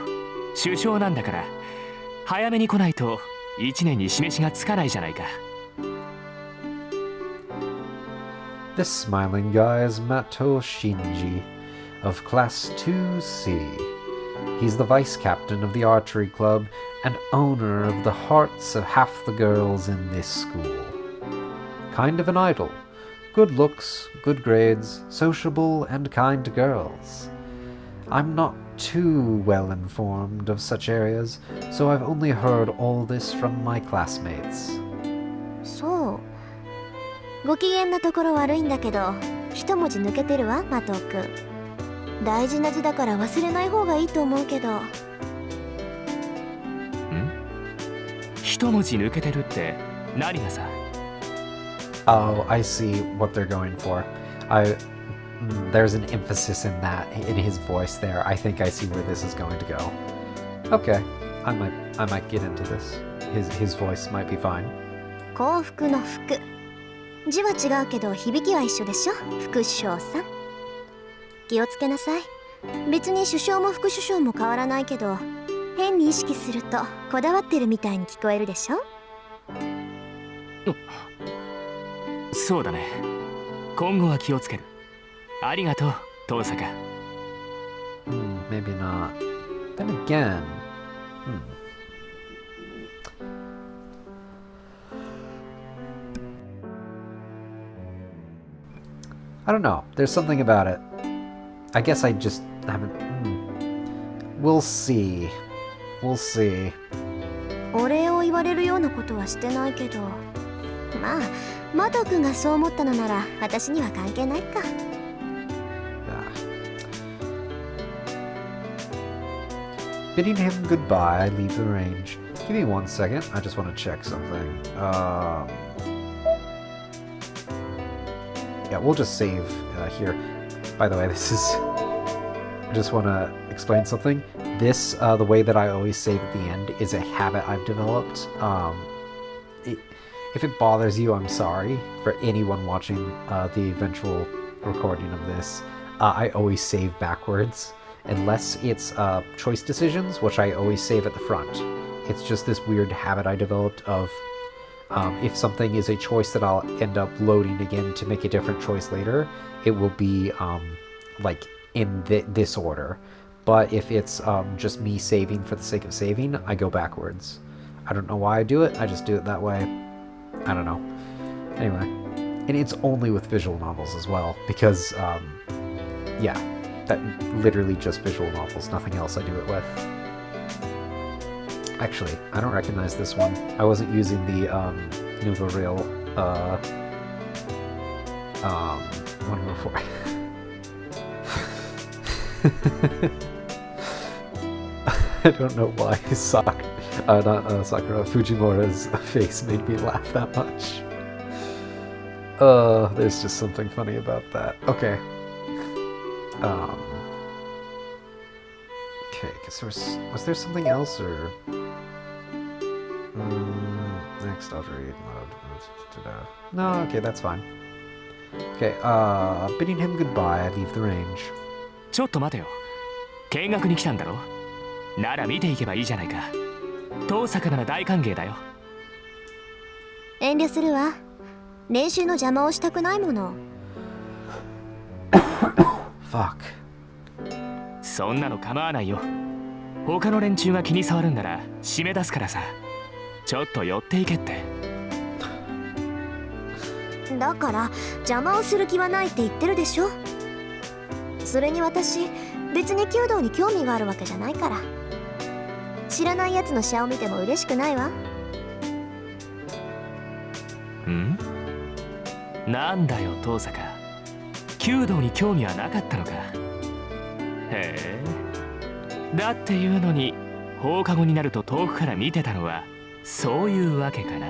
首相なんだから早めに来ないと1年に示しがつかないじゃないか。This smiling guy is Mato Shinji of Class 2C. He's the vice captain of the archery club and owner of the hearts of half the girls in this school. Kind of an idol. Good looks, good grades, sociable and kind to girls. I'm not too well informed of such areas, so I've only heard all this from my classmates. そう。ご機嫌なところ悪いんだけど、一文字抜けてるわ、マトくん。大事な字だから忘れない方がいいと思うけど。一文字抜けてるって何がさ？ Oh, I see what they're going for. There's an emphasis in that, in his voice there. I think I see where this is going to go. Okay, I might get into this. His voice might be fine. 幸福の福。字は違うけど響きは一緒でしょ。副首相さん、気をつけなさい。別に首相も副首相も変わらないけど、変に意識するとこだわってるみたいに聞こえるでしょ。そうだね。今後は気をつける。ありがとう、遠坂。Maybe not. Then again. I don't know. There's something about it. I guess I just haven't. We'll see. We'll see. お礼を言われるようなことはしてないけど、まあマト君がそう思ったのなら私には関係ないか。Bidding him goodbye, I leave the range. Give me 1 second. I just want to check something. Yeah, we'll just save here. By the way, this is... I just want to explain something. This, the way that I always save at the end, is a habit I've developed. If it bothers you, I'm sorry. For anyone watching the eventual recording of this, I always save backwards. Unless it's choice decisions, which I always save at the front. It's just this weird habit I developed of if something is a choice that I'll end up loading again to make a different choice later, it will be like in this order. But if it's just me saving for the sake of saving, I go backwards. I don't know why I do it, I just do it that way. I don't know. Anyway, and it's only with visual novels as well, because, yeah. That literally just visual novels, nothing else I do it with. Actually, I don't recognize this one. I wasn't using the Nouveau Real one before. I don't know why Sakura Fujimura's face made me laugh that much. There's just something funny about that. Okay. Okay, because was there something else, or... next I'll read mode. No, okay, that's fine. Okay, bidding him goodbye, I leave the range. ちょっと待てよ。見学に来たんだろ。なら見ていけばいいじゃないか。遠坂なら大歓迎だよ。遠慮するわ。練習の邪魔をしたくないもの。Fuck. そんなの構わないよ。他の連中が気に障るんなら締め出すからさ。ちょっと寄っていけって。だから邪魔をする気はないって言ってるでしょ。それに私別に弓道に興味があるわけじゃないから。知らないやつのシャを見ても嬉しくないわ。なんだよ遠坂。弓道に興味はなかったのか。へえ。だっていうのに放課後になると遠くから見てたのはそういうわけかな。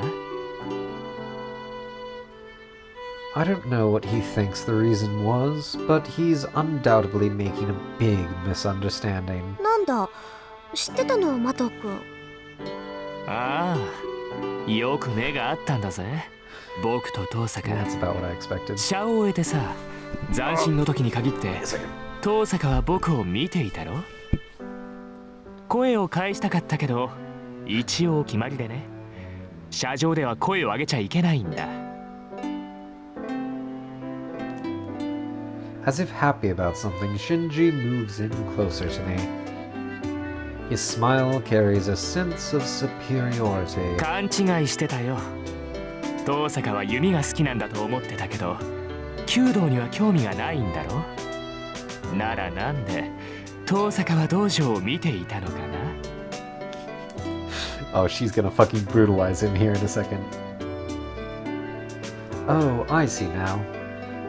I don't know what he thinks the reason was, but he's undoubtedly making a big misunderstanding. なんだ、知ってたのマト君。ああ、よく目があったんだぜ。僕と遠坂。That's about what I expected. シャを終えてさ、斬新の時に限って遠坂は僕を見ていたろ。声を返したかったけど、一応決まりでね。車上では声を上げちゃいけないんだ。As if happy about something, Shinji moves in closer to me. His smile carries a sense of superiority. 勘違いしてたよ。遠坂は弓が好きなんだと思ってたけど、弓道には興味がないんだろ。ならなんで遠坂は道場を見ていたのかな。Oh, she's gonna fucking brutalize him here in a second. Oh, I see now.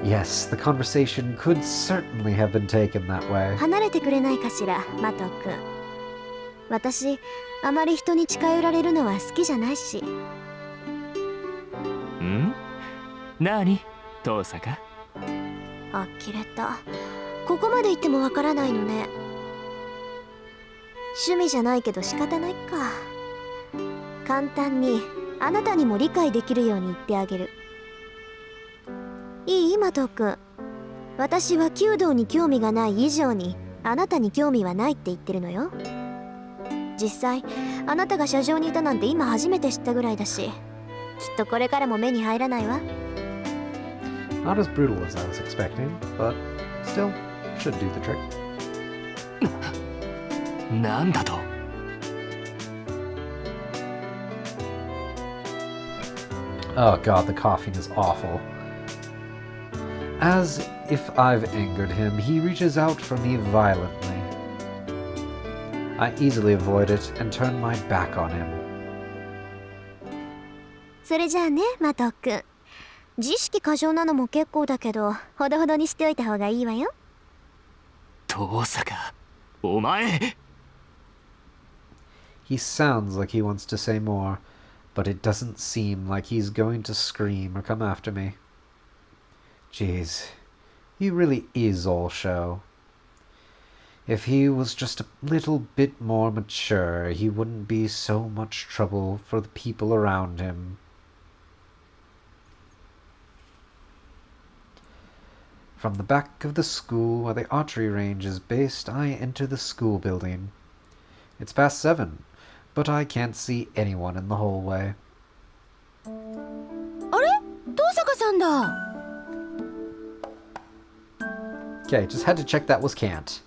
Yes, the conversation could certainly have been taken that way. 離れてくれないかしら、マト君。私、あまり人に近寄られるのは好きじゃないし。なに、遠坂？呆れた。ここまで言ってもわからないのね。趣味じゃないけど仕方ないか。簡単にあなたにも理解できるように言ってあげる。いい？マト君。私は弓道に興味がない以上にあなたに興味はないって言ってるのよ。実際あなたが車上にいたなんて今初めて知ったぐらいだし、きっとこれからも目に入らないわ。 Not as brutal as I was expecting, but still should do the trick. なんだと。Oh god, the coughing is awful. As if I've angered him, he reaches out for me violently. I easily avoid it and turn my back on him. それじゃあね、マト君。自意識過剰なのも結構だけど、ほどほどにしておいた方がいいわよ。遠坂、お前。He sounds like he wants to say more, but it doesn't seem like he's going to scream or come after me. Jeez, he really is all show. If he was just a little bit more mature, he wouldn't be so much trouble for the people around him. From the back of the school where the archery range is based, I enter the school building. It's past 7, but I can't see anyone in the hallway. あれ？遠坂さんだ。Okay, just had to check that was can't.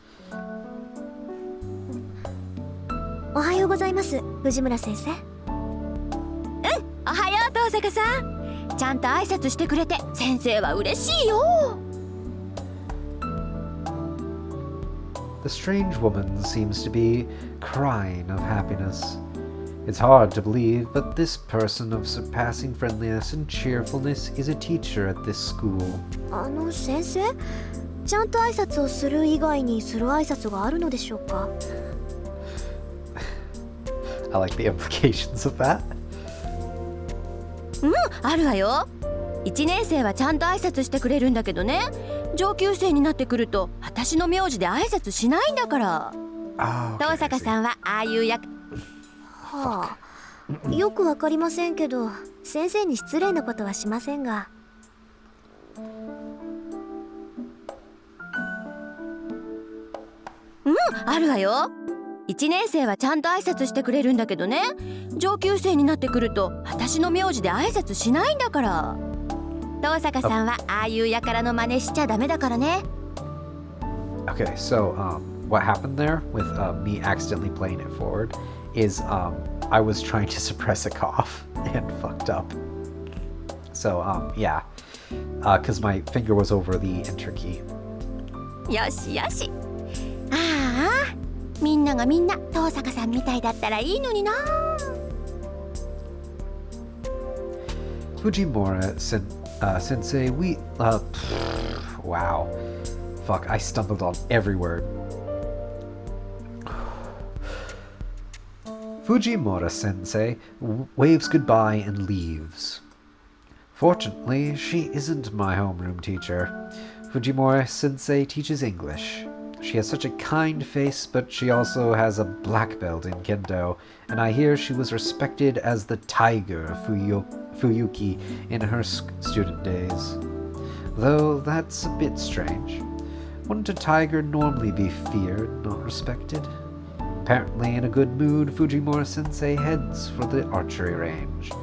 おはようございます、藤村先生。おはよう遠坂さん。ちゃんと挨拶してくれて先生は嬉しいよ。The strange woman seems to be crying of happiness. It's hard to believe, but this person of surpassing friendliness and cheerfulness is a teacher at this school. 先生、ちゃんと挨拶をする以外にする挨拶があるのでしょうか？ I like the implications of that. あるわよ。1年生はちゃんと挨拶してくれるんだけどね、上級生になってくると私の名字で挨拶しないんだから。遠坂さんはああいう役。はあ、よくわかりませんけど、先生に失礼なことはしませんが。あるわよ。1年生はちゃんと挨拶してくれるんだけどね、上級生になってくると私の名字で挨拶しないんだから。遠坂さんはああいう輩の真似しちゃダメだからね。 Okay, so what happened there with me accidentally playing it forward is I was trying to suppress a cough and fucked up. So yeah, because my finger was over the enter key. よしよし。ああ、みんながみんな遠坂さんみたいだったらいいのにな。Fujimura sensei, we wow. Fuck, I stumbled on every word. Fujimura sensei waves goodbye and leaves. Fortunately, she isn't my homeroom teacher. Fujimura sensei teaches English. She has such a kind face, but she also has a black belt in Kendo, and I hear she was respected as the Tiger of Fuyuki in her student days. Though that's a bit strange. Wouldn't a tiger normally be feared, not respected? Apparently in a good mood, Fujimura-sensei heads for the archery range.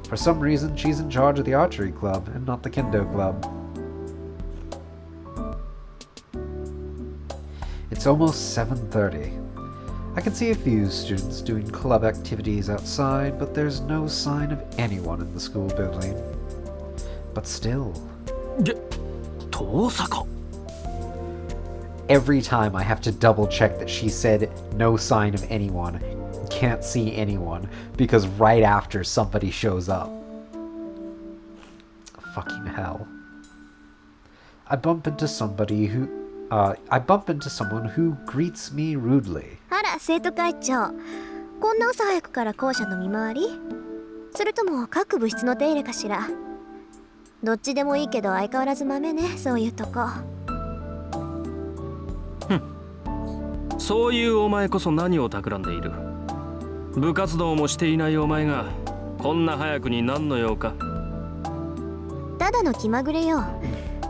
For some reason, she's in charge of the archery club and not the kendo club. It's almost 7:30. I can see a few students doing club activities outside, but there's no sign of anyone in the school building. But still... 遠坂。 Every time I have to double check that she said no sign of anyone, can't see anyone, because right after somebody shows up. Fucking hell. I bump into someone who greets me rudely. あら、生徒会長。こんな朝早くから校舎の見回り？それとも各部室の手入れかしら？どっちでもいいけど相変わらず豆ね、そういうとこ。そういうお前こそ何を企んでいる。部活動もしていないお前がこんな早くに何の用か。ただの気まぐれよ。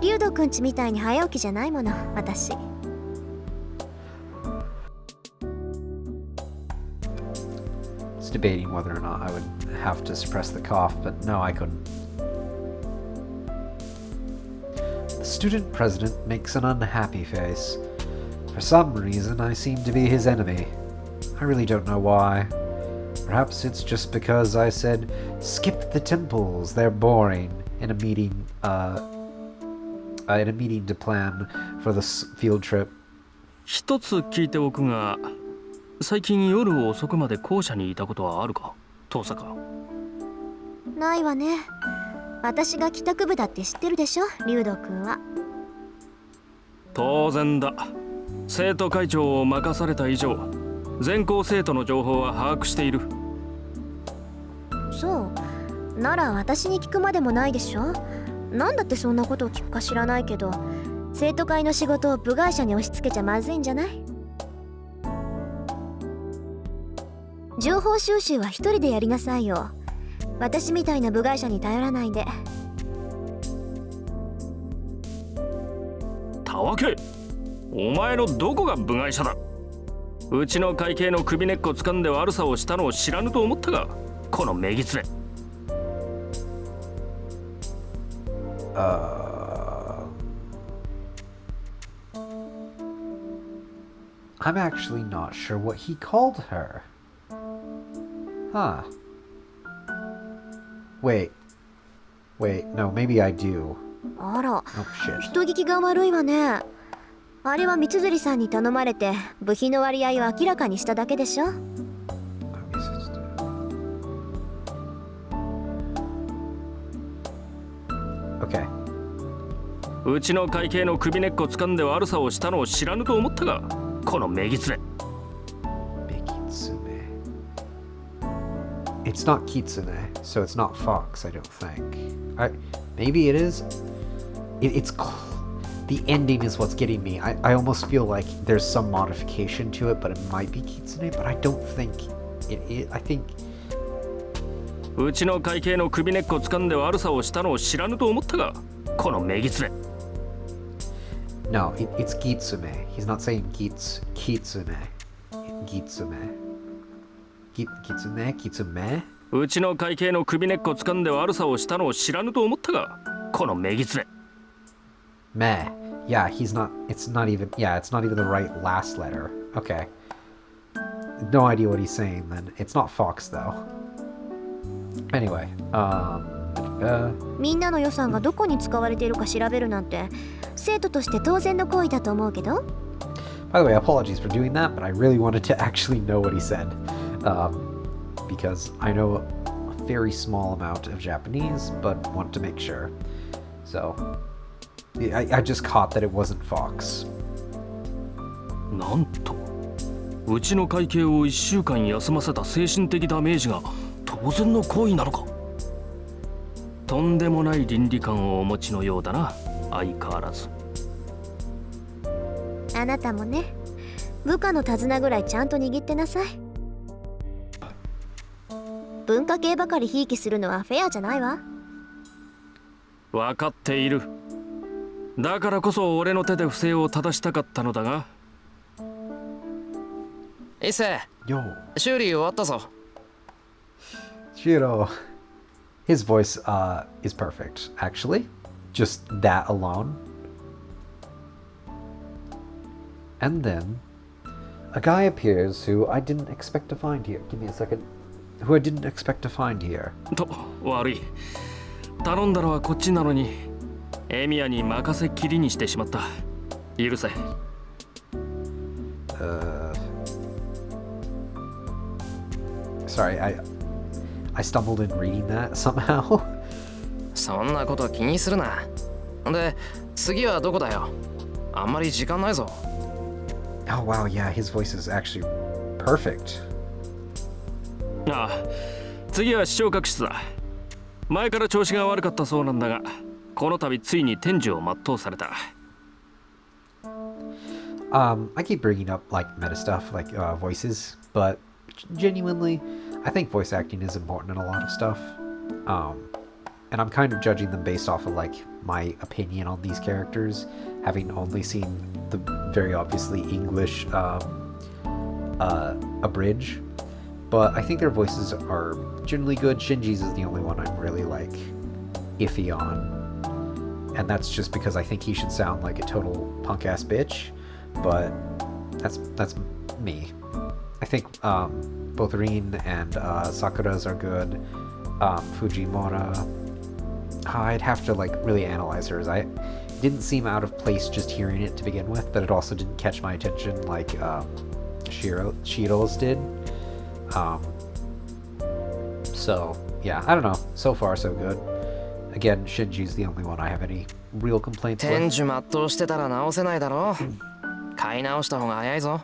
竜斗くんちみたいに早起きじゃないもの、私。was debating whether or not I would have to suppress the cough, but no, I couldn't. The student president makes an unhappy face. For some reason, I seem to be his enemy. I really don't know why. Perhaps it's just because I said, skip the temples, they're boring, in a meeting to plan for the field trip. 一つ聞いておくが、最近夜遅くまで校舎にいたことはあるか、遠坂。ないわね。私が帰宅部だって知ってるでしょ、竜斗くんは。当然だ。生徒会長を任された以上、全校生徒の情報は把握している。そう。なら私に聞くまでもないでしょ。なんだってそんなことを聞くか知らないけど、生徒会の仕事を部外者に押し付けちゃまずいんじゃない？情報収集は一人でやりなさいよ。私みたいな部外者に頼らないで。たわけ、お前のどこが部外者だ。うちの会計の首根っこ掴んで悪さをしたのを知らぬと思ったが、このメギツネ。I'm actually not sure what he called her. Huh. Wait, no, maybe I do. あら、 Oh shit. 人聞きが悪いわね。あれは三辻さんに頼まれて部費の割合を明らかにしただけでしょ。Okay. うちの会計の首根っこ掴んで悪さをしたのを知らぬと思ったが、このメギツネ。Megitsune. It's not Kitsune, so it's not Fox, I don't think. Maybe it is. The ending is what's getting me. I almost feel like there's some modification to it, but it might be Kitsune, but I don't think it is. I think... うちの会計の首根っこ掴んで悪さをしたのを知らぬと思ったが、このメギツネ。No, it's Gitsume. He's not saying Kitsune. Gitsume. Kitsune? うちの会計の首根っこ掴んで悪さをしたのを知らぬと思ったが、このメギツネ。Meh. Yeah, it's not even the right last letter. Okay. No idea what he's saying then. It's not Fox though. Anyway, みんなの予算がどこに使われているか調べるなんて生徒として当然の行為だと思うけど。 By the way, apologies for doing that, but I really wanted to actually know what he said. Because I know a very small amount of Japanese, but want to make sure. So, I just caught that it wasn't Fox. なんと、うちの会計を1週間休ませた精神的ダメージが当然の行為なのか。とんでもない倫理観をお持ちのようだな、相変わらず。あなたもね、部下の手綱ぐらいちゃんと握ってなさい。文化系ばかりひいきするのはフェアじゃないわ。分かっている。だからこそ俺の手で不正を正したかったのだが。伊勢、 Yo, 修理終わったぞ。Shiro. His voice is perfect, actually. Just that alone. And then a guy appears who I didn't expect to find here. Give me a second. Who I didn't expect to find here. と、悪い。頼んだのはこっちなのに、エミヤに任せっきりにしてしまった。許せ。Sorry, I stumbled in reading that somehow. そんなこと気にするな。で、次はどこだよ。あんまり時間ないぞ。Oh wow, yeah, his voice is actually perfect. ああ、次は視聴覚室だ。前から調子が悪かったそうなんだが、この度ついに天寿を全うされた。I keep bringing up like meta stuff, like voices, but genuinely, I think voice acting is important in a lot of stuff. And I'm kind of judging them based off of like my opinion on these characters, having only seen the very obviously English abridge. But I think their voices are generally good. Shinji's is the only one I'm really like iffy on. And that's just because I think he should sound like a total punk ass bitch. But that's me. I think both Rin and Sakura's are good. Fujimura, I'd have to like really analyze hers. I didn't seem out of place just hearing it to begin with, but it also didn't catch my attention like Shiro's did. So yeah, I don't know. So far so good. Again, Shinji's the only one I have any real complaints with. 天寿全うしてたら直せないだろう。買い直した方が早いぞ。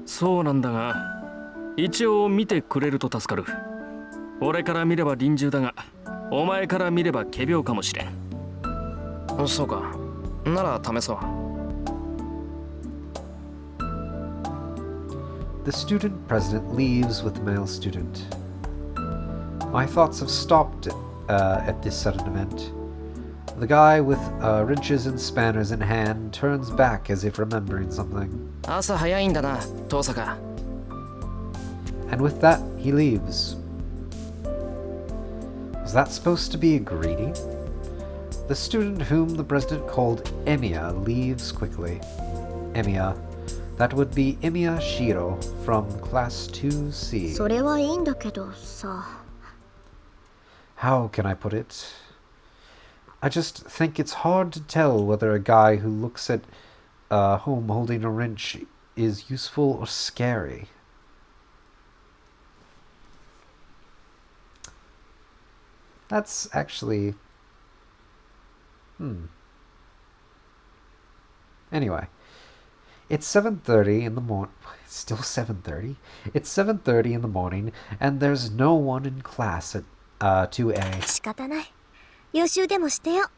そうなんだが、一応見てくれると助かる。俺から見れば臨終だが、お前から見れば仮病かもしれん。そうか。なら試そう。The student president leaves with the male student. My thoughts have stopped at this sudden event. The guy with wrenches and spanners in hand turns back as if remembering something. 朝早いんだな、遠坂。And with that, he leaves. Was that supposed to be a greeting? The student whom the president called Emiya leaves quickly. Emiya. That would be Emiya Shiro from Class 2C. それはいいんだけどさ。How can I put it? I just think it's hard to tell whether a guy who looks at home holding a wrench is useful or scary. That's actually... Anyway. It's 7:30 in the morning. It's still 7:30? It's 7:30 in the morning, and there's no one in class at 2A. 仕方ない。予習でもしてよ。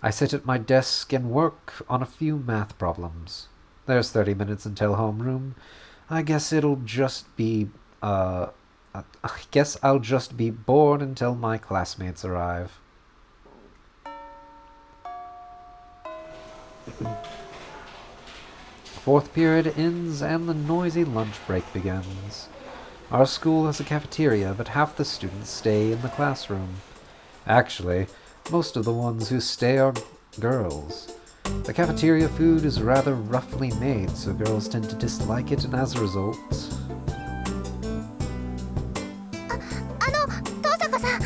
I sit at my desk and work on a few math problems. There's 30 minutes until homeroom. I guess it'll just be, I guess I'll just be bored until my classmates arrive. Fourth period ends and the noisy lunch break begins. Our school has a cafeteria, but half the students stay in the classroom. Actually, most of the ones who stay are girls. The cafeteria food is rather roughly made, so girls tend to dislike it, and as a result... 遠坂さん。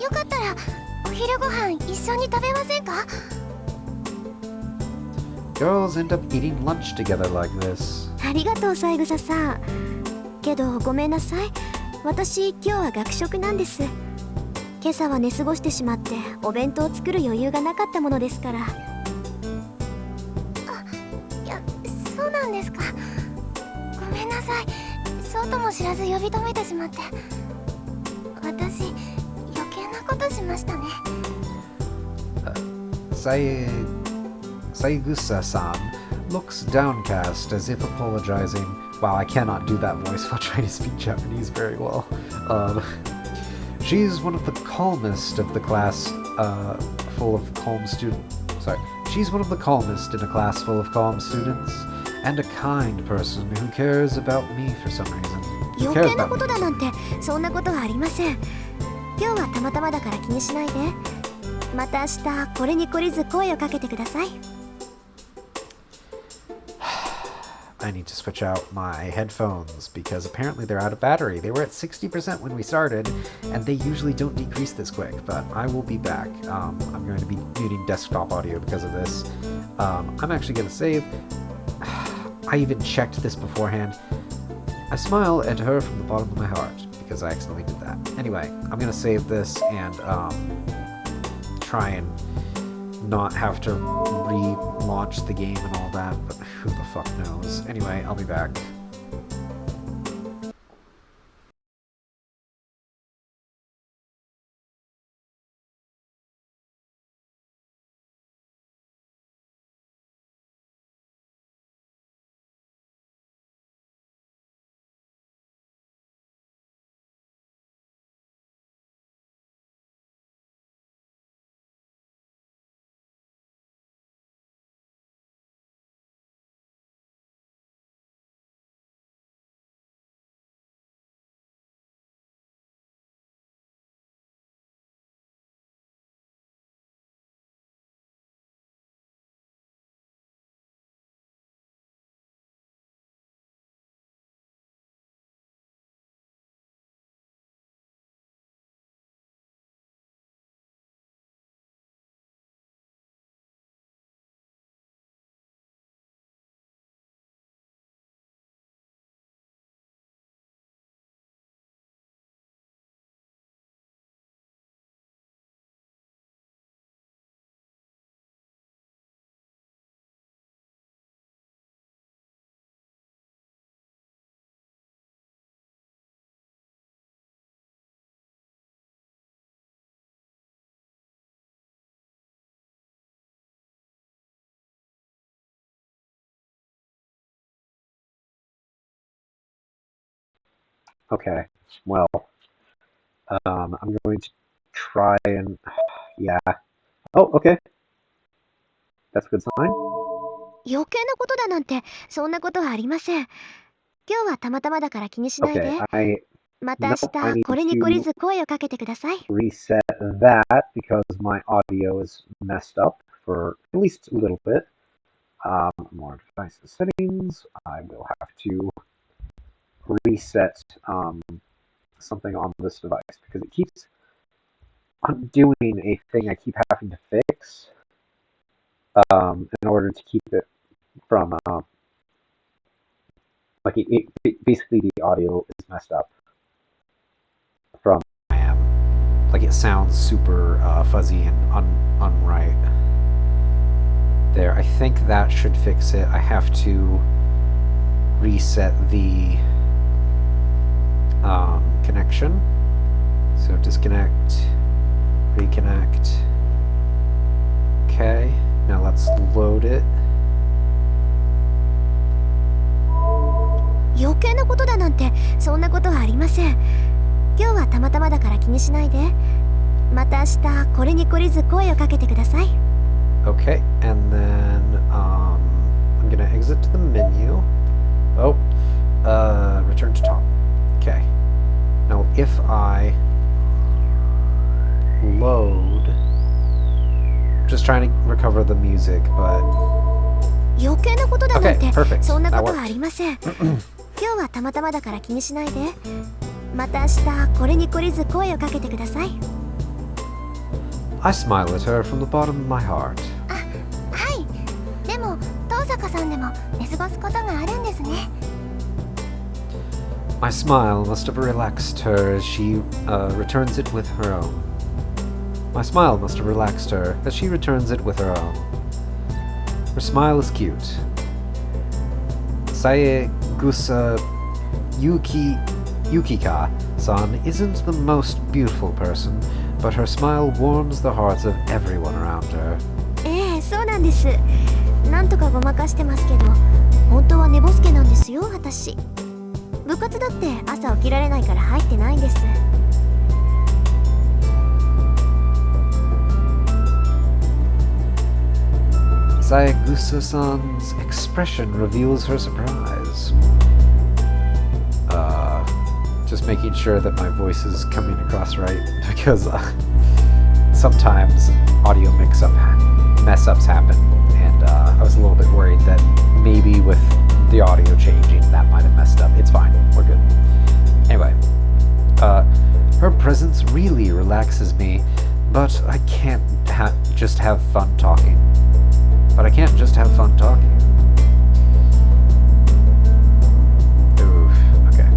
よかったらお昼ご飯一緒に食べませんか？ Girls end up eating lunch together like this. ありがとう、三枝さん。けどごめんなさい。私今日は学食なんです。今朝は寝過ごしてしまってお弁当を作る余裕がなかったものですから。いや、そうなんですか。ごめんなさい。そうとも知らず呼び止めてしまって。私余計なことしましたね。Saigusa-san looks downcast as if apologizing. Wow, I cannot do that voice while trying to speak Japanese very well. She's one of the calmest of the class full of calm students. Sorry. She's one of the calmest in a class full of calm students, and a kind person who cares about me for some reason. Who 余 cares 計な about こと me? だなんてそんなことはありません。今日はたまたまだから気にしないで。また明日これに懲りず声をかけてください。I need to switch out my headphones because apparently they're out of battery. They were at 60% when we started, and they usually don't decrease this quick, but I will be back. I'm going to be muting desktop audio because of this. I'm actually going to save. I even checked this beforehand. I smile at her from the bottom of my heart because I accidentally did that. Anyway, I'm going to save this and try and not have to relaunch the game and all that, but who the fuck knows. Anyway, I'll be back. Okay, well, I'm going to try and... Yeah. Oh, okay. That's a good sign. 余計なことだなんてそんなことはありません。今日はたまたまだから気にしないで。Okay, また明 Nope, I 日 need これに懲り to ず声をかけてください。 reset that because my audio is messed up for at least a little bit. More devices settings. I will have to reset something on this device because it keeps undoing a thing I keep having to fix in order to keep it from like basically the audio is messed up from I am. Like it sounds super fuzzy and unright. There, I think that should fix it. I have to reset the connection. So disconnect, reconnect. Okay, now let's load it. 余計なことだなんてそんなことはありません。今日はたまたまだから気にしないで。また明日これに懲りず声をかけてください。 Okay, and then I'm gonna exit to the menu. Oh, return to top. Okay. Now if I load, just trying to recover the music, but 余計なことだなんて Okay, perfect. そんなこ That とはあ worked. りません。今日はたまたまだから気にしないで。また明日これに懲りず声をかけてください。 I smile at her from the bottom of my heart. はい。でも遠坂さんでも寝過ごすことがあるんですね。 My smile must have relaxed her as she returns it with her own. My smile must have relaxed her as she returns it with her own. Her smile is cute. Saegusa Yukika-san isn't the most beautiful person, but her smile warms the hearts of everyone around her. ええ、そうなんです。なんとかごまかしてますけど、本当は寝ぼすけなんですよ、私。部活だって朝起きられないから入ってないんです。 Saegusa-san's expression reveals her surprise. Just making sure that my voice is coming across right, because sometimes audio mess-ups happen, and I was a little bit worried that maybe with the audio changing that might have messed up. It's fine, we're good. Anyway, her presence really relaxes me, but I can't just have fun talking. But I can't just have fun talking. Oof, okay.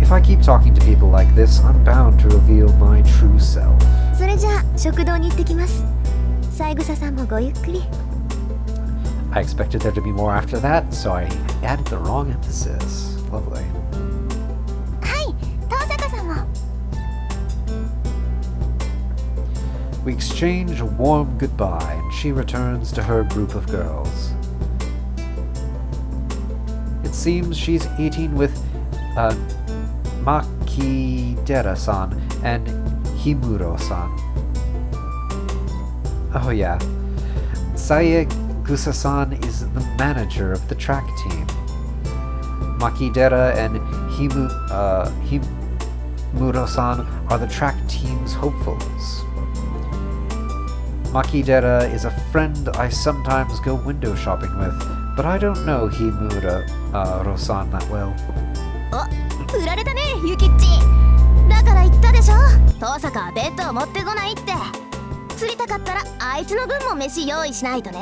If I keep talking to people like this, I'm bound to reveal my true self. それじゃあ食堂に行ってきます。三枝さんもごゆっくり。 I expected there to be more after that, so I added the wrong emphasis. Lovely. はい、遠坂さんも。 We exchange a warm goodbye, and she returns to her group of girls. It seems she's eating with Makidera-san and Himuro-san. Oh yeah. Saegusa-san is the manager of the track team. Makidera and Himuro-san are the track team's hopefuls. Makidera is a friend I sometimes go window shopping with, but I don't know Himuro-san that well. お、振られたね、ゆきっち。だから言ったでしょ。遠坂は弁当持ってこないって。釣りたかったらあいつの分も飯用意しないとね。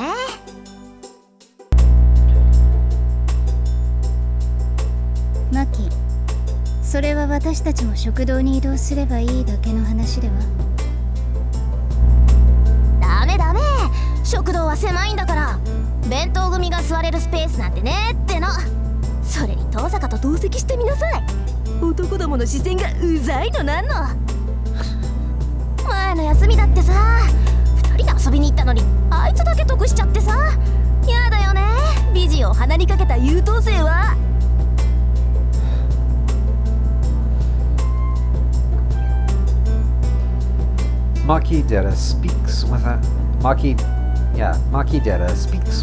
マキ、それは私たちも食堂に移動すればいいだけの話では。ダメダメ、食堂は狭いんだから。弁当組が座れるスペースなんてねっての。それに遠坂と同席してみなさい。男どもの視線がうざいのなんの。前の休みだってさ、2人で遊びに行ったのにあいつだけ得しちゃってさ。やだよね、美人を鼻にかけた優等生は。Makidera speaks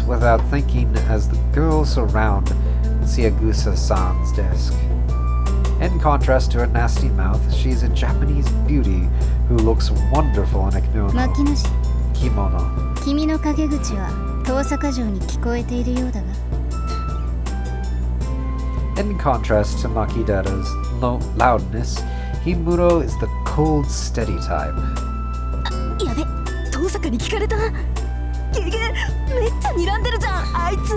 without thinking as the girls surround Siagusa-san's desk. In contrast to her nasty mouth, she's a Japanese beauty who looks wonderful in a kimono. 君の陰口は遠坂城に聞こえているようだが。In contrast to Makidera's loudness, Himuro is the cold, steady type. やべ、遠坂に聞かれた。ゲゲ、めっちゃ睨んでるじゃん、あいつ。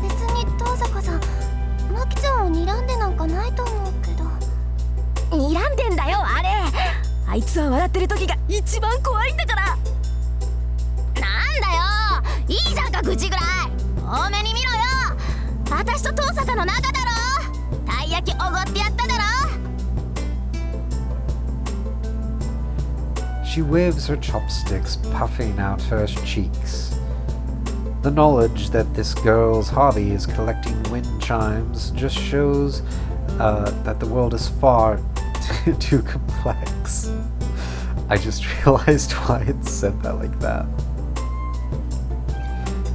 別に遠坂さん、マキちゃんを睨んでなんかないと思うけど。睨んでんだよ、あれ。あいつは笑ってる時が一番怖いんだから。なんだよ、いいじゃんか口ぐらい。多めに見ろよ。私と遠坂の仲だろ。たい焼きおごってやっただろ。She waves her chopsticks, puffing out her cheeks. The knowledge that this girl's hobby is collecting wind chimes just shows that the world is far too complex. I just realized why it said that like that.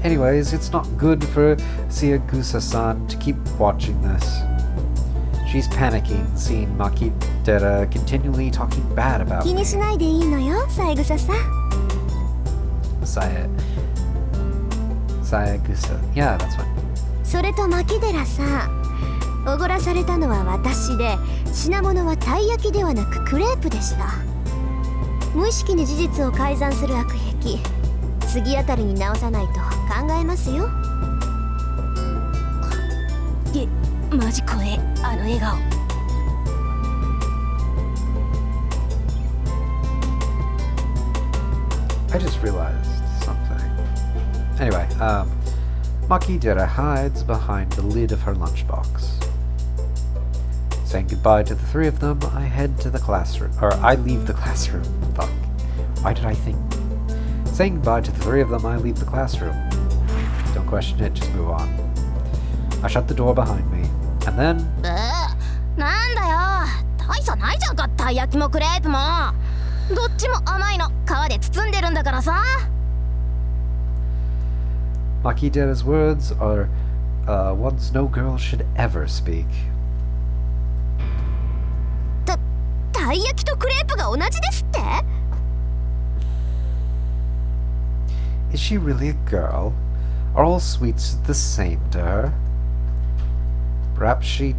Anyways, it's not good for Siagusa-san to keep watching this. She's panicking, seeing Makidera continually talking bad about me. 気にしないでいいのよ、三枝さん。Siagusa. Yeah, that's fine. それと牧寺さん、おごらされたのは私で、品物はたい焼きではなくクレープでした。無意識に事実を改ざんする悪癖、次あたりに直さないと考えますよ。マジ怖え、あの笑顔。I just realized something. Anyway, Makidera hides behind the lid of her lunchbox. Saying goodbye to the three of them, I head to the classroom. Or, I leave the classroom. Fuck. Why did I think? Saying goodbye to the three of them, I leave the classroom. Don't question it, just move on. I shut the door behind me, and then... なんだよ、大差ないじゃんか、たい焼きもクレープも。どっちも甘いの、皮で包んでるんだからさ。Makidera's words are ones no girl should ever speak. たい焼きとクレープが同じですって？ Is she really a girl? Are all sweets the same to her? Perhaps she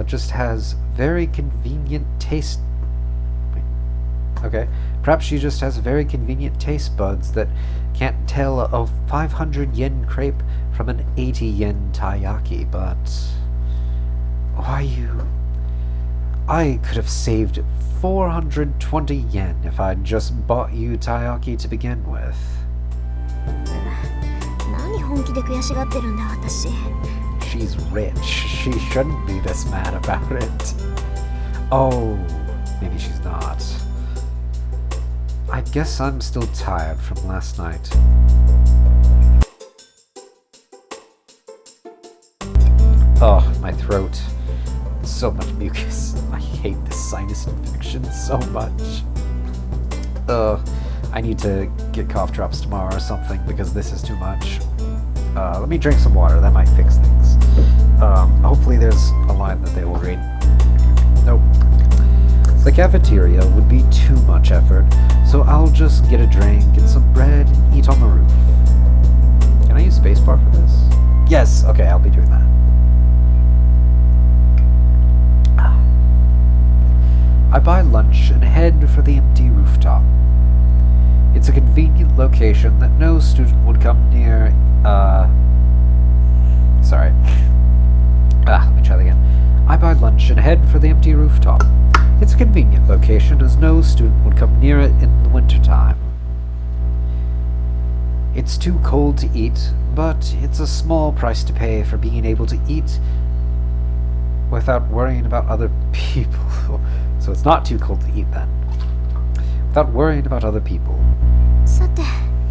just has very convenient taste. Wait. Okay. Perhaps she just has very convenient taste buds that can't tell a 500 yen crepe from an 80 yen taiyaki, but why you... I could have saved 420 yen if I'd just bought you taiyaki to begin with. 何本気で悔しがってるんだ私。 She's rich. She shouldn't be this mad about it. Oh, maybe she's not. I guess I'm still tired from last night. Oh, my throat. So much mucus. I hate this sinus infection so much. I need to get cough drops tomorrow or something because this is too much. Let me drink some water, that might fix things. Hopefully there's a line that they will read. Nope. The cafeteria would be too much effort, so I'll just get a drink and some bread and eat on the roof. Can I use spacebar for this? Yes, okay, I'll be doing that. I buy lunch and head for the empty rooftop. It's a convenient location that no student would come near, sorry. Let me try that again. I buy lunch and head for the empty rooftop. It's a convenient location as no student would come near it in the wintertime. It's too cold to eat, but it's a small price to pay for being able to eat without worrying about other people. So it's not too cold to eat then. Without worrying about other people. さて、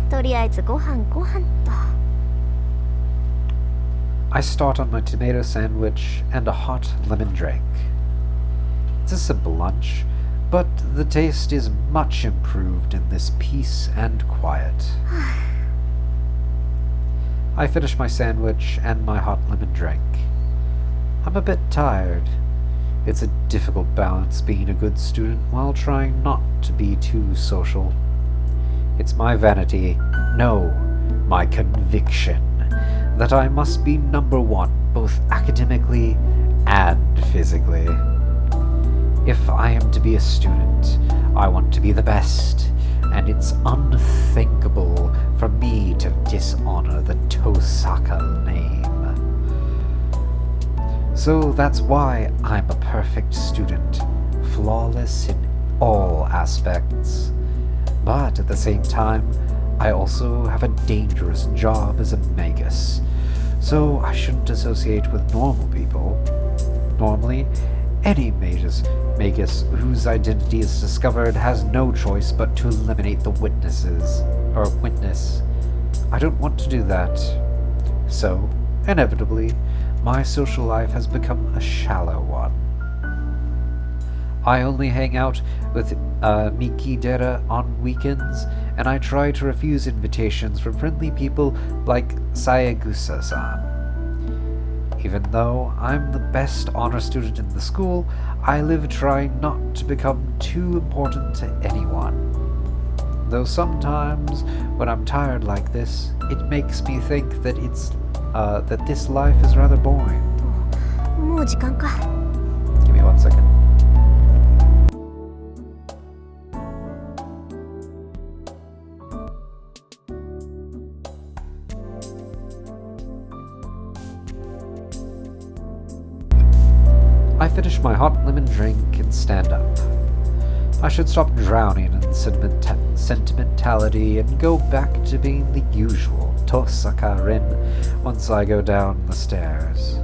とりあえずご飯と。 I start on my tomato sandwich and a hot lemon drink. It's a simple lunch, but the taste is much improved in this peace and quiet. I finish my sandwich and my hot lemon drink. I'm a bit tired. It's a difficult balance being a good student while trying not to be too social. It's my vanity, no, my conviction, that I must be number one, both academically and physically. If I am to be a student, I want to be the best, and it's unthinkable for me to dishonor the Tosaka name. So that's why I'm a perfect student, flawless in all aspects. But at the same time, I also have a dangerous job as a magus, so I shouldn't associate with normal people. Normally, any magus whose identity is discovered has no choice but to eliminate the witness. I don't want to do that. So, inevitably, my social life has become a shallow one. I only hang out with Mikidera on weekends, and I try to refuse invitations from friendly people like Sayagusa-san. Even though I'm the best honor student in the school, I live trying not to become too important to anyone. Though sometimes, when I'm tired like this, it makes me think that that this life is rather boring. もう時間か。 Give me 1 second. I finish my hot lemon drink and stand up. I should stop drowning in sentimentality and go back to being the usual Tosaka Rin once I go down the stairs.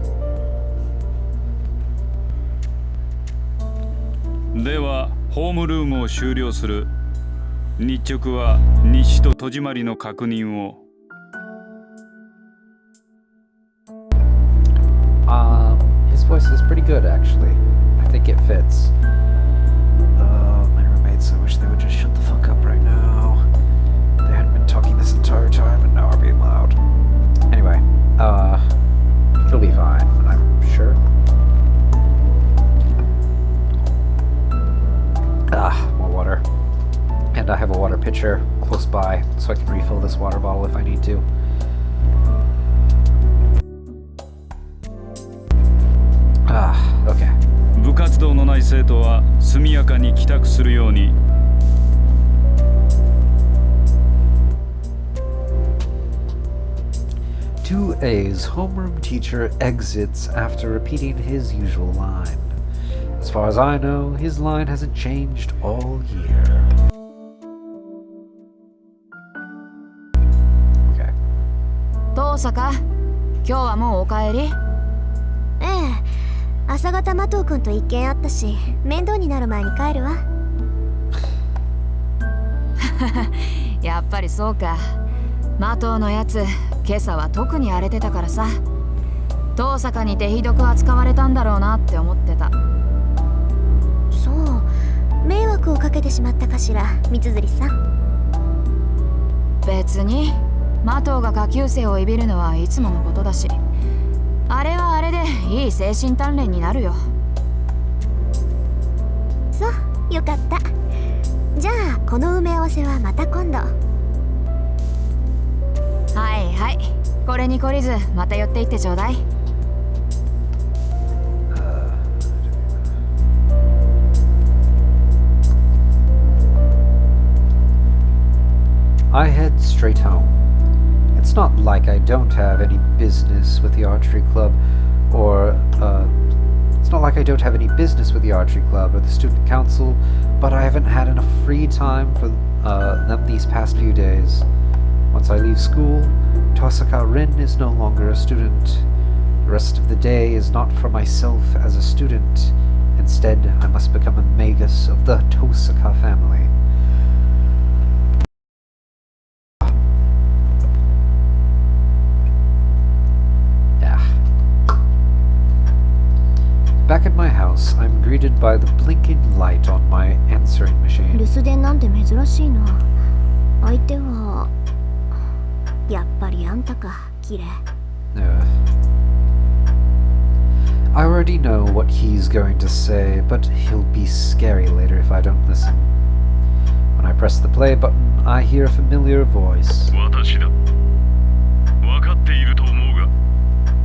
ではホームルームを終了する。日直は日誌と戸締まりの確認を。His voice is pretty good, actually. I think it fits. My roommates, I wish they would just shut the fuck up right now. They hadn't been talking this entire time, and now are being loud. Anyway, it'll be fine, I'm sure. More water. And I have a water pitcher close by, so I can refill this water bottle if I need to. Okay. 部活動のない生徒は速やかに帰宅するように。2A's homeroom teacher exits after repeating his usual line. As far as I know, his line hasn't changed all year. Okay. 遠坂、今日はもうお帰り？ええ、朝方麻藤君と一件あったし、面倒になる前に帰るわ。やっぱりそうか。麻藤のやつ、今朝は特に荒れてたからさ。遠坂に手ひどく扱われたんだろうなって思ってた。そう、迷惑をかけてしまったかしら、三辻さん。別に、麻藤が下級生をいびるのはいつものことだし。あれはあれでいい精神鍛錬になるよ。そう、よかった。じゃあこの埋め合わせはまた今度。はいはい、これに懲りずまた寄っていってちょうだい。I head straight home. It's not like I don't have any business with the archery club, or it's not like I don't have any business with the archery club or the student council, but I haven't had enough free time for them these past few days. Once I leave school, Tosaka Rin is no longer a student. The rest of the day is not for myself as a student. Instead, I must become a magus of the Tosaka family. Back at my house, I'm greeted by the blinking light on my answering 留 machine. 守電なんて珍しいな。相手はやっぱりあんたか、綺麗。I already know what he's going to say, but he'll be scary later if I don't listen. When I press the play button, I hear a familiar voice. 私だ。分かっていると思うが、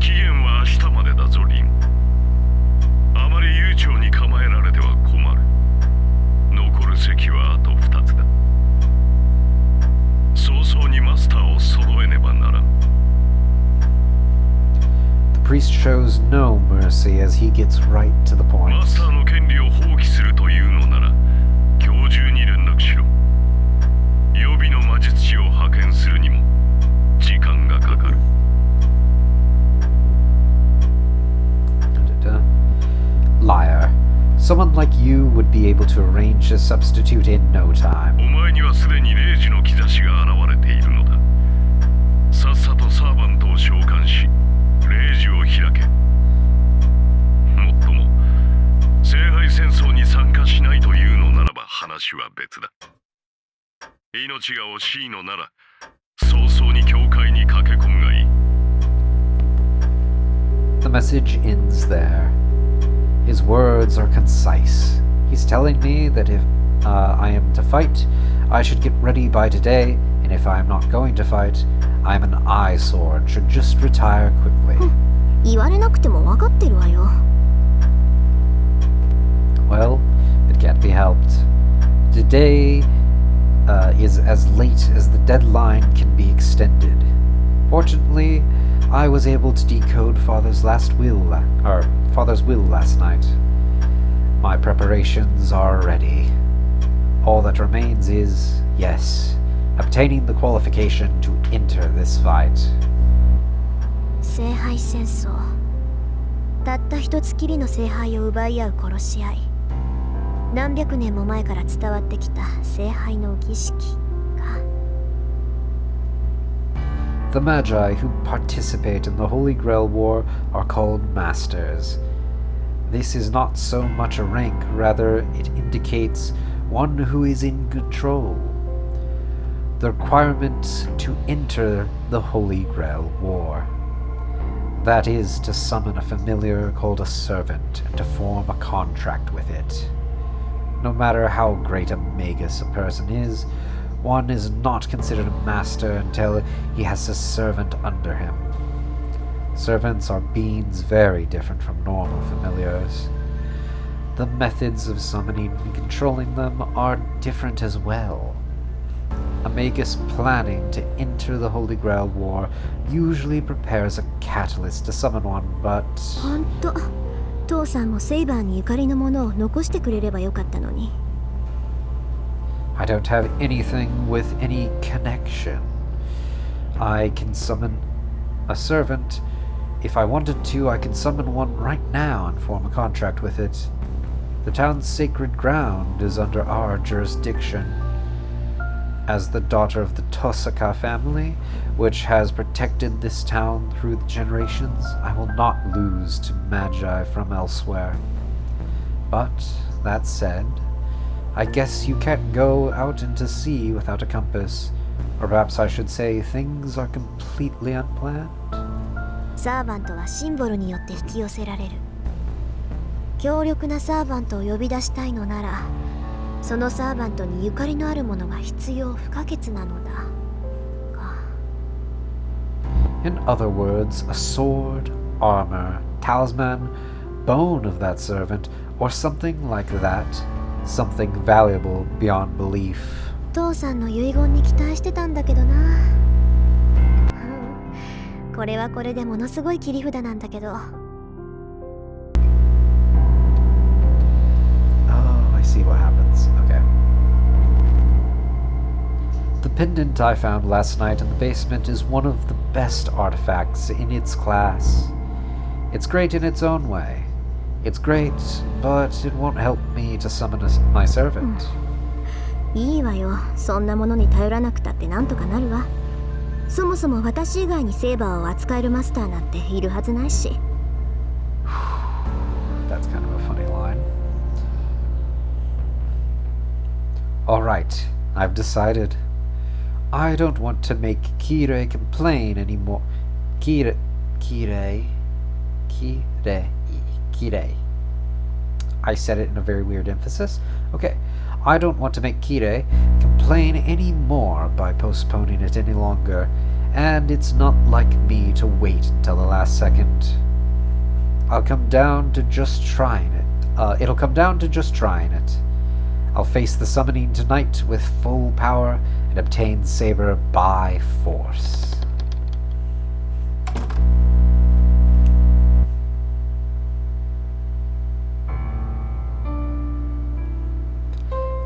期限は明日までだぞ、リン。あまり悠長に構えられては困る。残る席はあと2つだ。早々にマスターを揃えねばならん。The priest shows no mercy as he gets right to the point. マスターの権利を放棄するというのなら、今日中に連絡しろ。予備の魔術師を派遣するにも時間がかかる。Liar. Someone like you would be able to arrange a substitute in no time. お前にはすでに0時の兆しが現れているのだ。さっさとサーバントを召喚し、0時を開け。もっとも、聖杯戦争に参加しないというのならば話は別だ。命が惜しいのなら、早々に教会に駆け込むがいい。The message ends there. His words are concise. He's telling me that if I am to fight, I should get ready by today, and if I am not going to fight, I'm an eyesore and should just retire quickly. 言われなくても分かってるわよ。Well, it can't be helped. Today is as late as the deadline can be extended. Fortunately, I was able to decode Father's will last night. My preparations are ready. All that remains is, yes, obtaining the qualification to enter this fight. 聖杯戦争。たった一つきりの聖杯を奪い合う殺し合い。何百年も前から伝わってきた聖杯の儀式か。The Magi who participate in the Holy Grail War are called Masters. This is not so much a rank, rather it indicates one who is in control. The requirement to enter the Holy Grail War. That is to summon a familiar called a servant and to form a contract with it. No matter how great a magus a person is, one is not considered a master until he has a servant under him. Servants are beings very different from normal familiars. The methods of summoning and controlling them are different as well. A magus planning to enter the Holy Grail War usually prepares a catalyst to summon one, but... ほんと、父さんもセイバーにゆかりのものを残してくれればよかったのに。I don't have anything with any connection. I can summon a servant. If I wanted to, I can summon one right now and form a contract with it. The town's sacred ground is under our jurisdiction. As the daughter of the Tosaka family, which has protected this town through the generations, I will not lose to magi from elsewhere. But, that said, I guess you can't go out into sea without a compass. Or perhaps I should say things are completely unplanned. サーバントはシンボルによって引き寄せられる。強力なサーバントを呼び出したいのなら、そのサーバントにゆかりのあるものが必要不可欠なのだ。か。In other words, a sword, armor, talisman, bone of that servant, or something like that. Something valuable beyond belief. 父さんの遺言に期待してたんだけどな。これはこれでものすごい切り札なんだけど。Oh, I see what happens. Okay. The pendant I found last night in the basement is one of the best artifacts in its class. It's great in its own way. It's great, but it won't help me to summon my servant. いいわよ。そんなものに頼らなくたってなんとかなるわ。そもそも私以外にセーバーを扱えるマスターなんているはずないし。That That's kind of a funny line. Alright, I've decided. I don't want to make Kirei complain anymore. Kirei. I said it in a very weird emphasis. Okay. I don't want to make Kirei complain anymore by postponing it any longer, and it's not like me to wait until the last second. It'll come down to just trying it. I'll face the summoning tonight with full power and obtain Saber by force.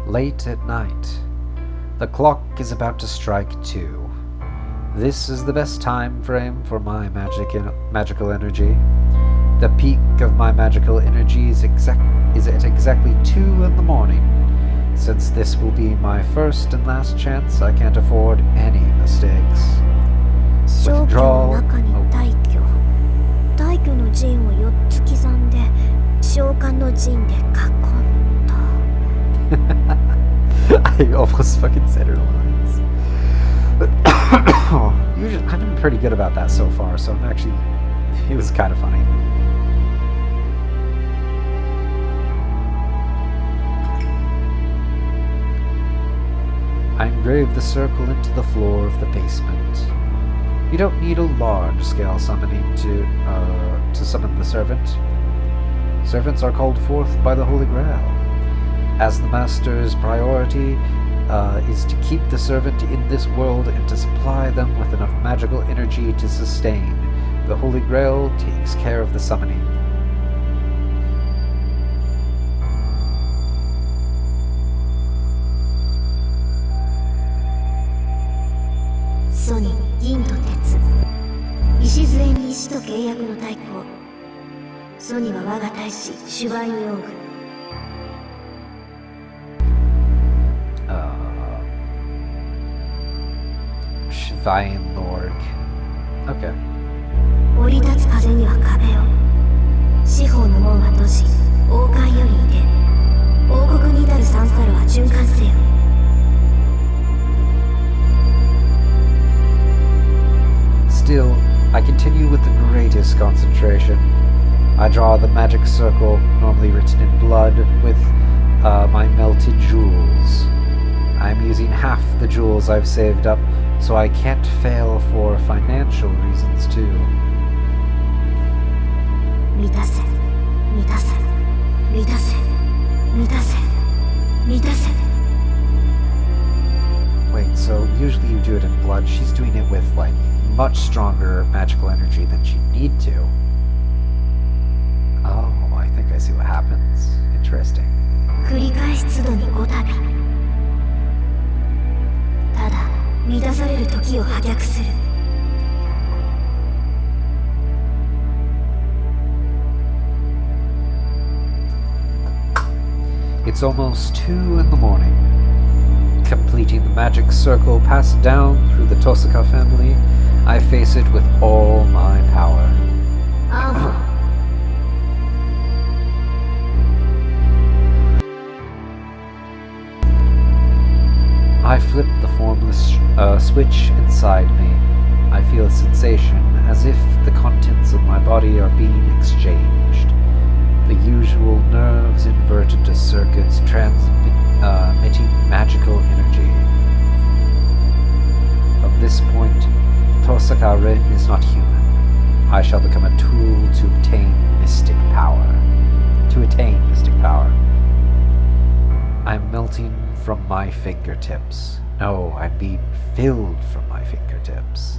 Late at night. The clock is about to strike 2. This is the best time frame for my magical energy. The peak of my magical energy is at exactly 2 in the morning. Since this will be my first and last chance, I can't afford any mistakes. Withdrawal. I almost fucking said her lines. Usually, I've been pretty good about that so far, so it was kind of funny. I engraved the circle into the floor of the basement. You don't need a large-scale summoning to summon the servant. Servants are called forth by the Holy Grail. As the Master's priority is to keep the servant in this world and to supply them with enough magical energy to sustain, the Holy Grail takes care of the summoning. Sony, 銀と鉄。礎に石と契約の対抗。ソニは我が大使、シュバインヨーグ。Schweinlorg. Okay. 降り立つ風には壁を。四方の門は閉じ、王冠より出。王国に至るサンサロは循環せよ。Still, I continue with the greatest concentration. I draw the magic circle, normally written in blood, with my melted jewels. I'm using half the jewels I've saved up, so I can't fail for financial reasons too. 満たせ、満たせ、満たせ、満たせ、満たせ。Wait, so usually you do it in blood. She's doing it with, like, much stronger magical energy than she'd need to. Oh, I think I see what happens. Interesting. 繰り返し都度に5度。ただ、満たされる時を破逆する。It's almost 2 in the morning. Completing the magic circle passed down through the Tosaka family, I face it with all my power. I flip the formless switch inside me. I feel a sensation as if the contents of my body are being exchanged. The usual nerves inverted to circuits transmitting magical energy. From this point, Tosaka Ren is not human. I shall become a tool to obtain mystic power. I'm melting from my fingertips. No, I'm being filled from my fingertips.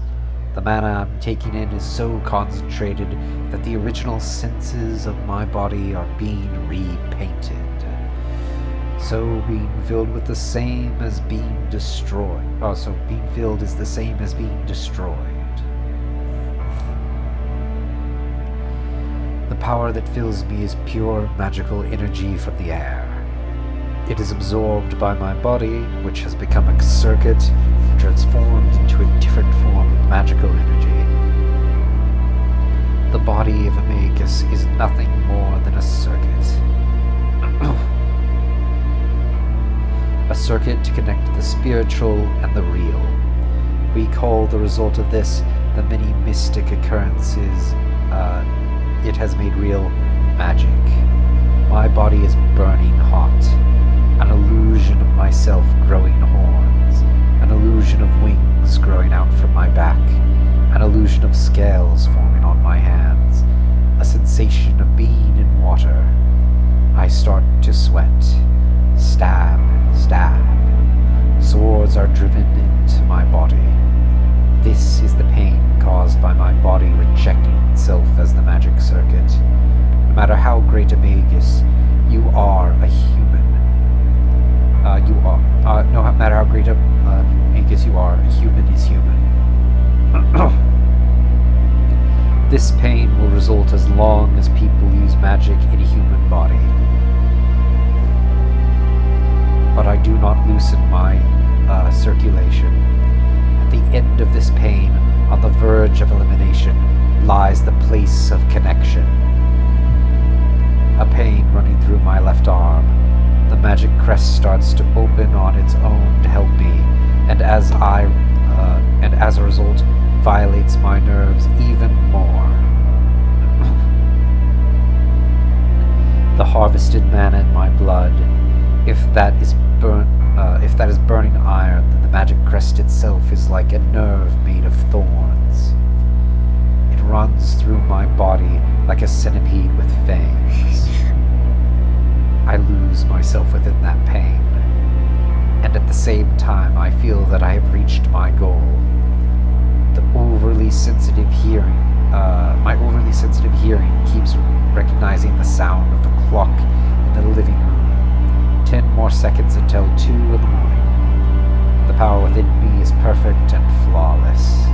The mana I'm taking in is so concentrated that the original senses of my body are being repainted. So being filled with the same as being destroyed. So being filled is the same as being destroyed. The power that fills me is pure magical energy from the air. It is absorbed by my body, which has become a circuit, transformed into a different form of magical energy. The body of a magus is nothing more than a circuit. A circuit to connect the spiritual and the real. We call the result of this the many mystic occurrences it has made real magic. My body is burning hot, an illusion of myself growing horns, an illusion of wings growing out from my back, an illusion of scales forming on my hands, a sensation of being in water. I start to sweat. Stab, stab. Swords are driven into my body. This is the pain caused by my body rejecting itself as the magic circuit. No matter how great a magus, you are a human. No matter how great a magus you are, a human is human. This pain will result as long as people use magic in a human body. But I do not loosen my circulation. At the end of this pain, on the verge of elimination, lies the place of connection. A pain running through my left arm. The magic crest starts to open on its own to help me, and as a result, violates my nerves even more. The harvested mana in my blood, if that is burning iron, then the magic crest itself is like a nerve made of thorns. It runs through my body like a centipede with fangs. I lose myself within that pain, and at the same time I feel that I have reached my goal. My overly sensitive hearing keeps recognizing the sound of the clock in the living room. 10 more seconds until 2 in the morning. The power within me is perfect and flawless.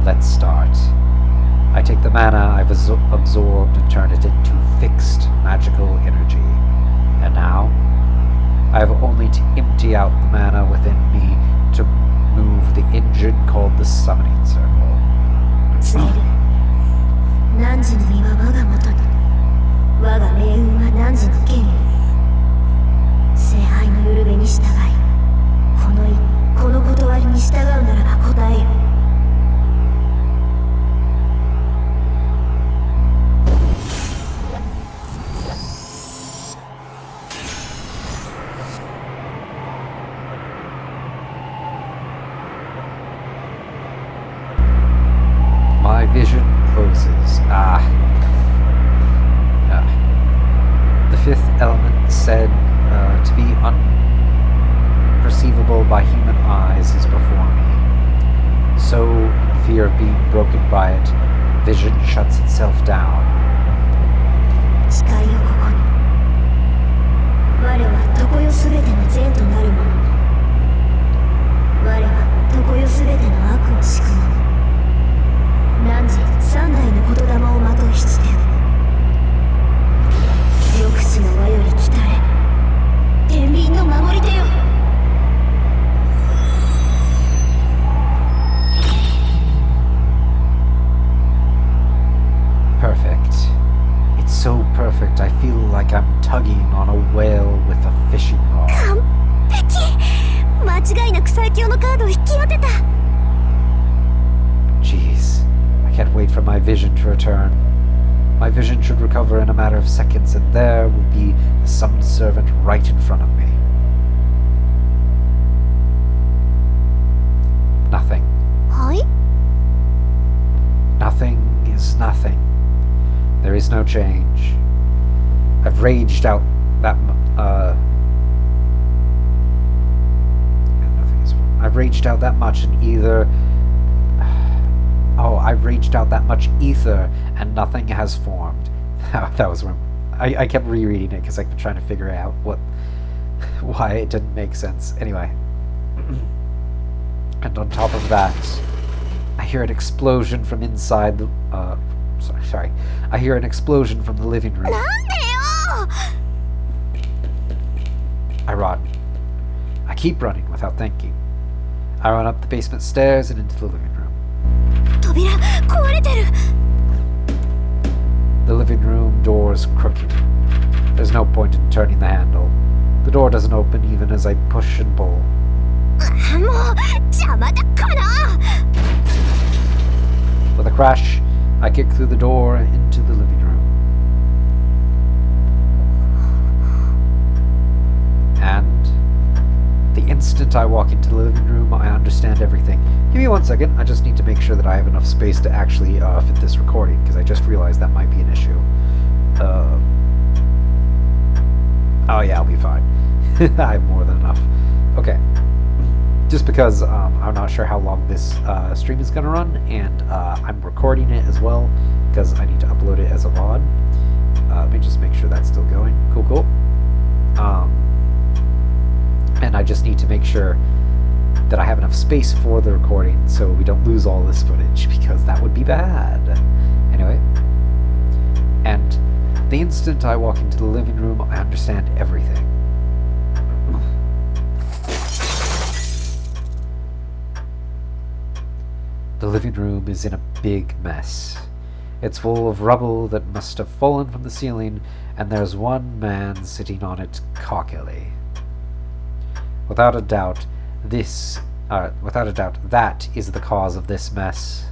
Let's start. I take the mana I've absorbed and turn it into fixed magical energy. And now, I have only to empty out the mana within me to move the engine called the summoning circle. 汝の身は我が元に、我が命運は汝の権威。聖杯のウルベに従い、この断りに従うならば答えよ。My vision closes. The fifth element said to be unperceivable by human eyes is before me. So, in fear of being broken by it, vision shuts itself down. 誓いよここに。我は常世すべての善となるもの。我は常世すべての悪を敷くもの。汝三代の言霊をまといしつて緑地の輪より来たれ天秤の守り手よ。Perfect. It's so perfect I feel like I'm tugging on a whale with a fishing rod. 完璧。間違いなく最強のカードを引き当てた。Jeez. I can't wait for my vision to return. My vision should recover in a matter of seconds, and there will be the summoned servant right in front of me. Nothing. はい？ Nothing is nothing. There is no change. I've raged out that I've raged out that much in either. Oh, I've raged out that much ether and nothing has formed. That was wrong. I kept rereading it because I've been trying to figure out why it didn't make sense. Anyway. And on top of that, I hear an explosion from inside the sorry. I hear an explosion from the living room. I run. I keep running without thinking. I run up the basement stairs and into the living room. 扉壊れてる。 The living room door's crooked. There's no point in turning the handle. The door doesn't open even as I push and pull. もう邪魔だかな。 With a crash, I kick through the door into the living room. And the instant I walk into the living room, I understand everything. Give me 1 second, I just need to make sure that I have enough space to actually fit this recording, because I just realized that might be an issue. Oh yeah, I'll be fine. I have more than enough. Okay. Just because I'm not sure how long this stream is going to run, and I'm recording it as well, because I need to upload it as a VOD. Let me just make sure that's still going. Cool. And I just need to make sure that I have enough space for the recording so we don't lose all this footage, because that would be bad. Anyway. And the instant I walk into the living room, I understand everything. The living room is in a big mess. It's full of rubble that must have fallen from the ceiling, and there's one man sitting on it cockily. Without a doubt, that is the cause of this mess.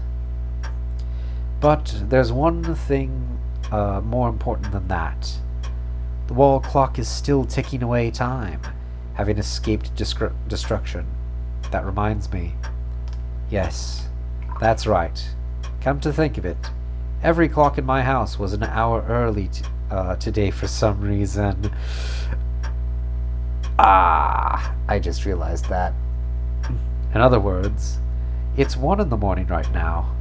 But there's one thing more important than that. The wall clock is still ticking away time, having escaped destruction. That reminds me. Yes, that's right. Come to think of it, every clock in my house was an hour early today for some reason. I just realized that. In other words, it's 1 in the morning right now.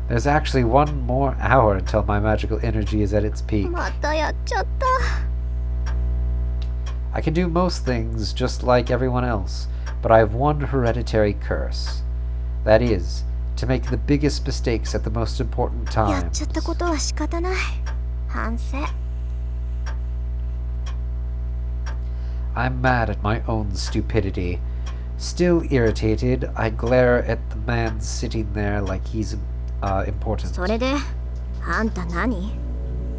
There's actually 1 more hour until my magical energy is at its peak. またやっちゃった。 I can do most things just like everyone else, but I have one hereditary curse. That is, to make the biggest mistakes at the most important やっ times. ちゃったことは仕方ない。反省。 I'm mad at my own stupidity. Still irritated, I glare at the man sitting there like he's important. それで、あんた何？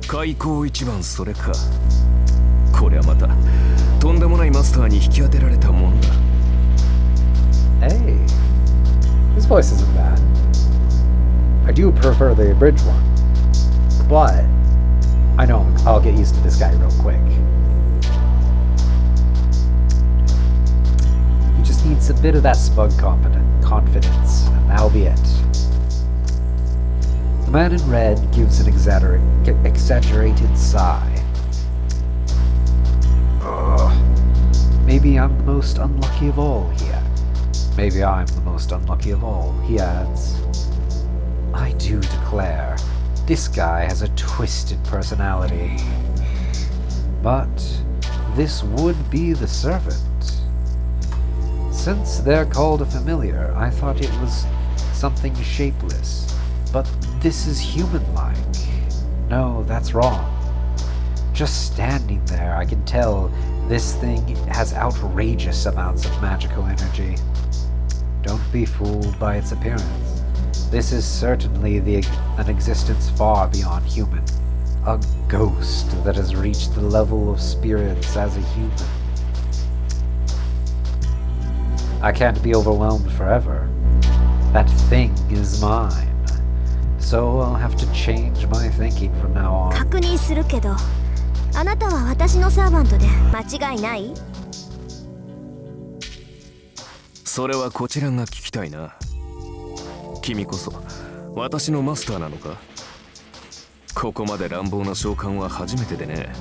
開口一番それか。これはまたとんでもないマスターに引き当てられたものだ。Hey, his voice isn't bad. I do prefer the abridged one, but I know I'll get used to this guy real quick. He just needs a bit of that smug confidence, and that'll be it. The man in red gives an exaggerated sigh. Maybe I'm the most unlucky of all, he adds. Maybe I'm the most unlucky of all, he adds. I do declare, this guy has a twisted personality. But this would be the servant. Since they're called a familiar, I thought it was something shapeless. But this is human-like. No, that's wrong. Just standing there, I can tell this thing has outrageous amounts of magical energy. Don't be fooled by its appearance. This is certainly an existence far beyond human. A ghost that has reached the level of spirits as a human. I can't be overwhelmed forever. That thing is mine. So I'll have to change my thinking from now on. 確認するけど、あなたは私のサーバントで間違いない？それはこちらが聞きたいな。君こそ私のマスターなのか？ここまで乱暴な召喚は初めてでね。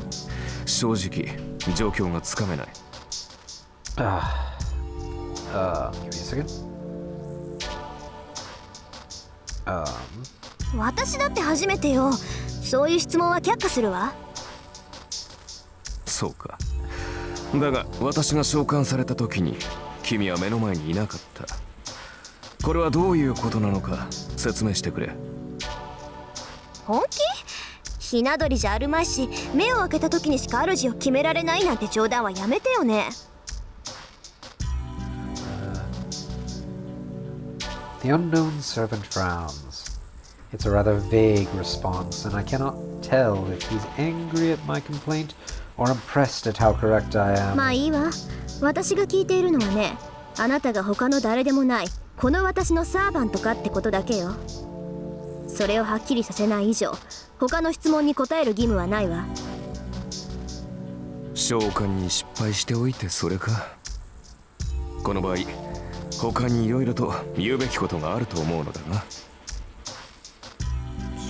正直状況がつかめない。Give me a second. 私だって初めてよ。そういう質問は却下するわ。そうか。だが私が召喚された時に君は目の前にいなかった。これはどういうことなのか説明してくれ。本気？ひな鳥じゃあるまいし、目を開けた時にしか主を決められないなんて冗談はやめてよね。The unknown servant frowns. It's a rather vague response, and I cannot tell if he's angry at my complaint or impressed at how correct I am. まあいいわ。私が聞いているのはね、あなたが他の誰でもないこの私のサーバントかってことだけよ。それをはっきりさせない以上、他の質問に答える義務はないわ。召喚に失敗しておいてそれか。この場合他にいろいろと言うべきことがあると思うのだが。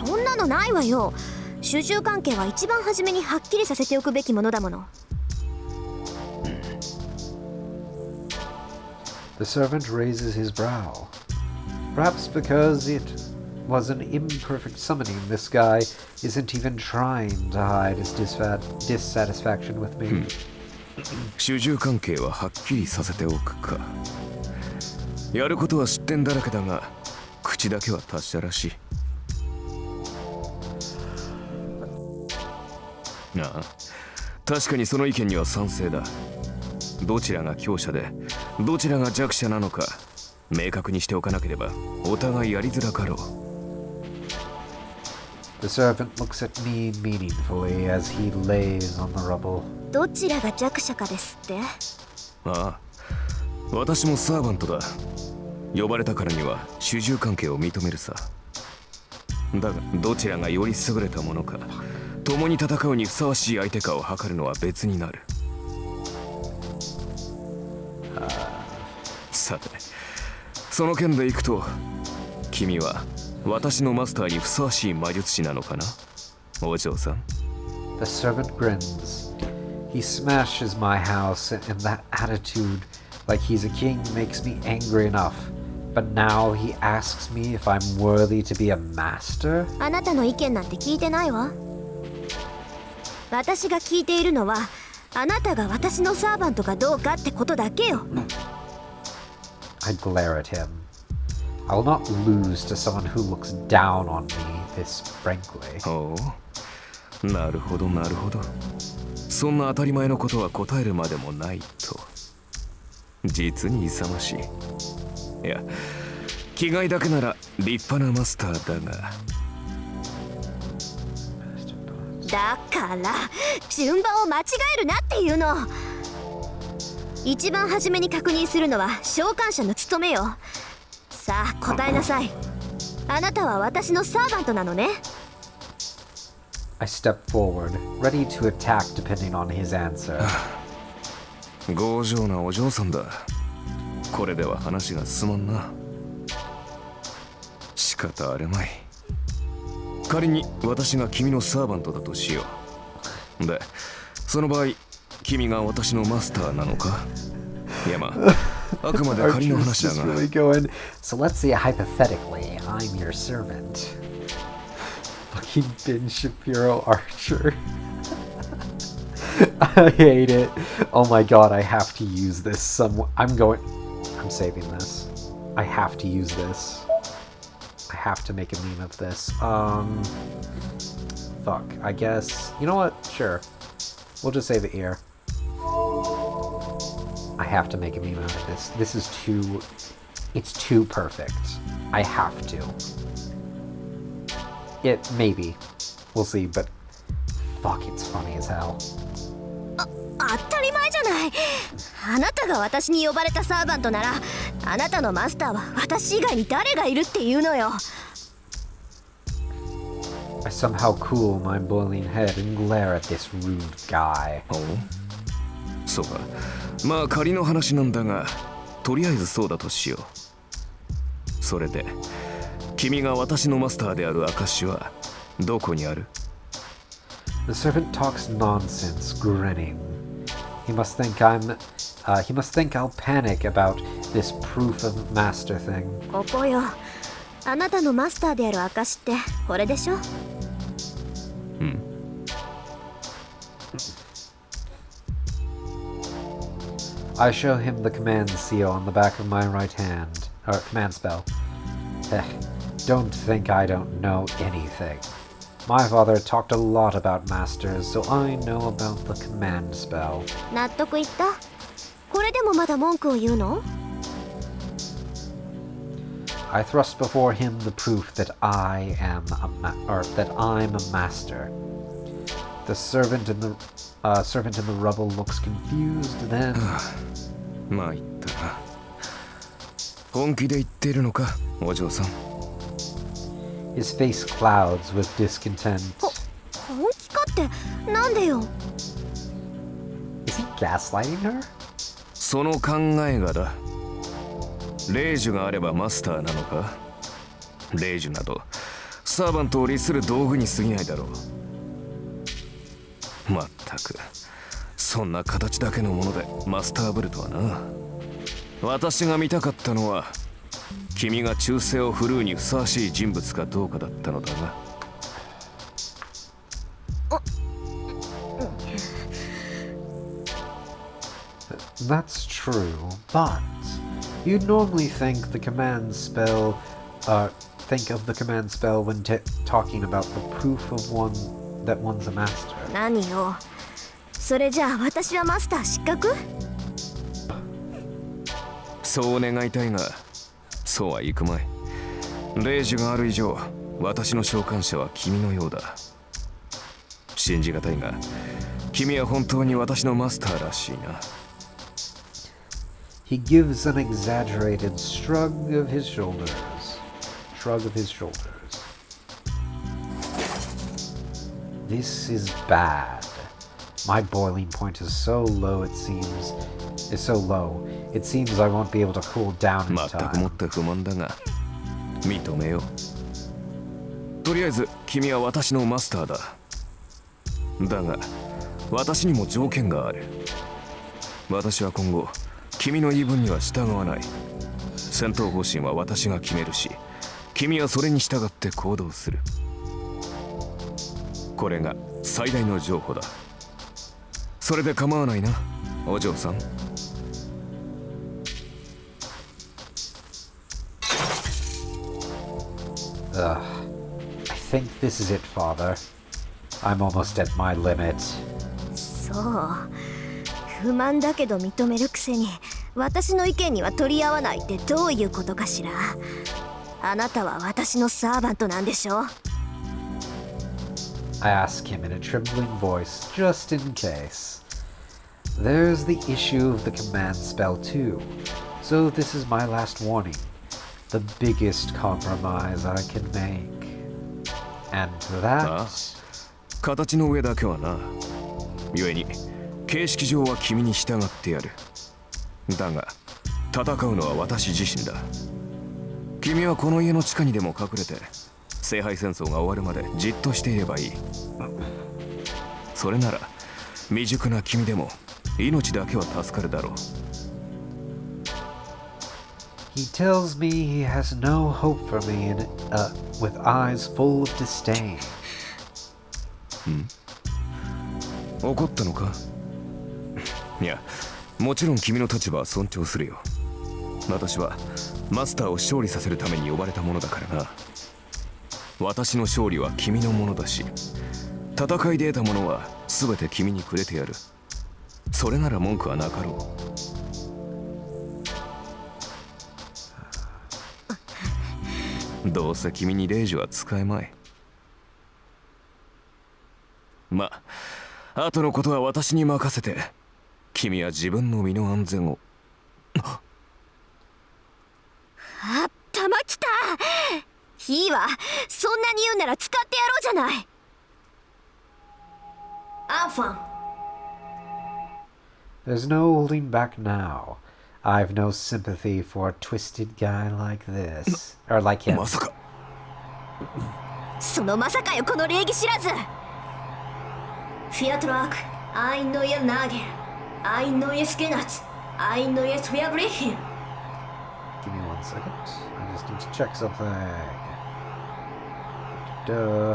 そんなのないわよ。主従関係は一番初めにはっきりさせておくべきものだもの。The servant raises his brow. Perhaps because it was an imperfect summoning, this guy isn't even trying to hide his dissatisfaction with me. 主従関係ははっきりさせておくか。やることは失点だらけだが、口だけは達者らしい。ああ、確かにその意見には賛成だ。どちらが強者でどちらが弱者なのか明確にしておかなければお互いやりづらかろう。The servant looks at me meaningfully as he lays on the rubble. どちらが弱者かですって？ああ、私もサーバントだ。呼ばれたからには主従関係を認めるさ。だがどちらがより優れたものか、共に戦うにふさわしい相手かを測るのは別になる。さて、その件でいくと、君は私のマスターにふさわしい魔術師なのかな、お嬢さん。The servant grins. He smashes my house, and that attitude, like he's a king, makes me angry enough. But now he asks me if I'm worthy to be a master? あなたの意見なんて聞いてないわ。私が聞いているのは、あなたが私のサーバントかどうかってことだけよ。I glare at him. I will not lose to someone who looks down on me this frankly. おう、なるほどなるほど。そんな当たり前のことは答えるまでもないと。実に勇ましい。いや、気概だけなら立派なマスターだが。だから順番を間違えるなっていうの。一番初めに確認するのは召喚者の務めよ。さあ答えなさい。あなたは私のサーバントなのね。I step forward, ready to attack depending on his answer. 強情なお嬢さんだ。これでは話が進まんな。仕方あるまい。仮に私が君のサーバントだとしよう。で、その場合、君が私のマスターなのか？いやまあ、あくまで仮の話だが。Really going. So let's say hypothetically, I'm your servant. Fucking Ben Shapiro Archer. I hate it. Oh my god, I have to use this. I'm saving this. I have to use this. I have to make a meme of this. Fuck. I guess. You know what? Sure. We'll just save it here. I have to make a meme out of this. This is too... It's too perfect. I have to. Maybe. We'll see, but... Fuck, it's funny as hell. 当たり前じゃない。あなたが私に呼ばれたサーバントなら、あなたのマスターは私以外に誰がいるっていうのよ。I somehow cool my boiling head and glare at this rude guy. おう、そうか。まあ仮の話なんだが、とりあえずそうだとしよう。それで、君が私のマスターである証はどこにある？ The servant talks nonsense, grinning. He must think I'll panic about this proof of master thing. ここよ。あなたのマスターである証ってこれでしょ？うん。I show him the command seal on the back of my right hand, or command spell. Don't think I don't know anything. My father talked a lot about masters, so I know about the command spell. 納得いった？これでもまだ文句を言うの？ I thrust before him the proof that I'm a master. The servant in the rubble looks confused, then まあ言ったな。本気で言ってるのか、お嬢さん。his face clouds with discontent. 本気かってなんでよ。 Is he gaslighting her? その考えがだ。霊樹があればマスターなのか。霊樹などサーバントを利する道具に過ぎないだろう。まったくそんな形だけのものでマスターブルとはな。私が見たかったのは君が忠誠を振るうにふさわしい人物かどうかだったのだが。That's true, but you'd normally think of the command spell when talking about the proof of that one's a master. 何よ。それじゃあ私はマスター失格？そう願いたいが、そうはいくまい。霊樹がある以上、私の召喚者は君のようだ。信じがたいが、君は本当に私のマスターらしいな。He gives an exaggerated shrug of his shoulders. This is bad. My boiling point is so low, it seems I won't be able to cool down in 全くもっ time. て不満だが、認めよう。とりあえず、君は私のマスターだ。だが、私にも条件がある。私は今後、君の言い分には従わない。戦闘方針は私が決めるし、君はそれに従って行動する。これが最大の譲歩だ。それで構わないな、お嬢さん。I think this is it, Father. I'm almost at my limit. そう。不満だけど認めるくせに私の意見には取り合わないってどういうことかしら。あなたは私のサーバントなんでしょ。 I ask him in a trembling voice, just in case. There's the issue of the command spell too, so this is my last warning. The biggest compromise I can make. And that... 形の上だけはな。故に形式上は君に従ってやる。だが戦うのは私自身だ。君はこの家の地下にでも隠れて聖杯戦争が終わるまでじっとしていればいい。それなら未熟な君でも命だけは助かるだろう。He tells me he has no hope for me with eyes full of disdain. 怒ったのか？いや、もちろん君の立場は尊重するよ。私はマスターを勝利させるために呼ばれたものだからな。私の勝利は君のものだし、戦いで得たものは全て君にくれてやる。それなら文句はなかろう。どうせ君に霊樹は使えまい。まあ、後のことは私に任せて、君は自分の身の安全を。あ、弾きた。いいわ。そんなに言うなら使ってやろうじゃない。アンファン。There's no holding back now. I've no sympathy for a twisted guy like this. Or like him. まさか。そのまさかよ、この礼儀知らず。フィアトラーク、アイノイエナゲル、アイノイエスケナツ、アイノイエスフィアブレヒン。Give me 1 second. I just need to check something. Okay.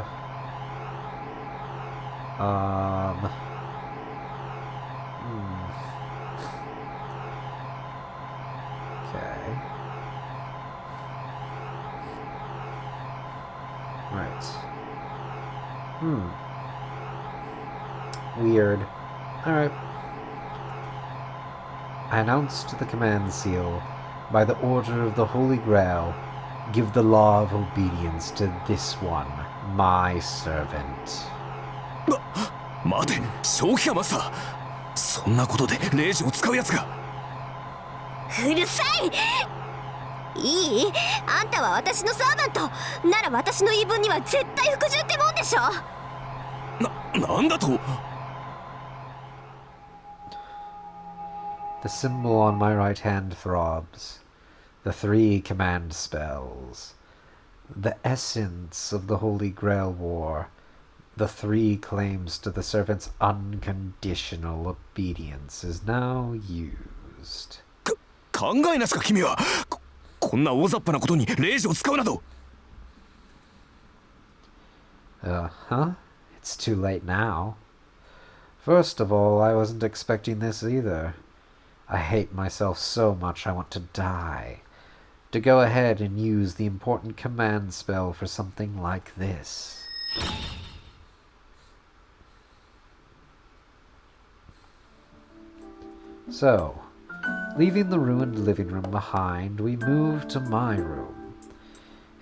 Right. Weird. Alright. I announced the command seal by the order of the Holy Grail. give the law of obedience to this one, my servant. 待て、正気かマスター。そんなことでレイジを使うやつが。うるさい。いい？あんたは私のサーバントなら、私の言い分には絶対服従ってもんでしょ。なんだと。The symbol on my right hand throbs. The 3 command spells. The essence of the Holy Grail War. The 3 claims to the servant's unconditional obedience is now used. 考えなしか君は。こんな大雑把なことにレイジを使うなど。Huh? It's too late now. First of all, I wasn't expecting this either. I hate myself so much I want to die. To go ahead and use the important command spell for something like this. So, leaving the ruined living room behind, we move to my room.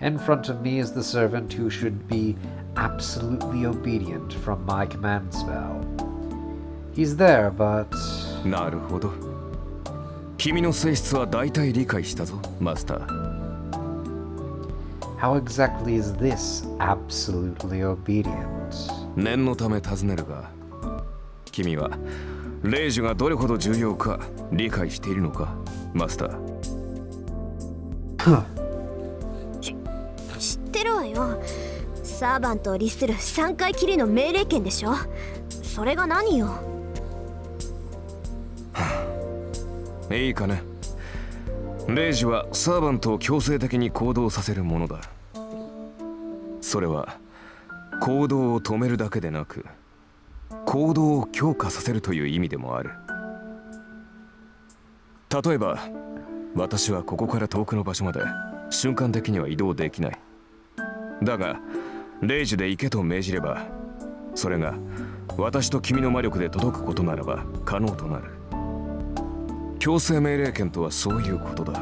In front of me is the servant who should be absolutely obedient from my command spell. He's there, but... なるほど。君の性質は大体理解したぞ、マスター。How exactly is this absolutely obedient? 念のため尋ねるが、君はレイジがどれほど重要か理解しているのか、マスター。知ってるわよ。サーバントを律する3回きりの命令権でしょ。それが何よ。いいかね。レイジはサーバントを強制的に行動させるものだ。それは行動を止めるだけでなく、行動を強化させるという意味でもある。例えば、私はここから遠くの場所まで瞬間的には移動できない。だが、レイジで行けと命じれば、それが私と君の魔力で届くことならば可能となる。強制命令権とはそういうことだ。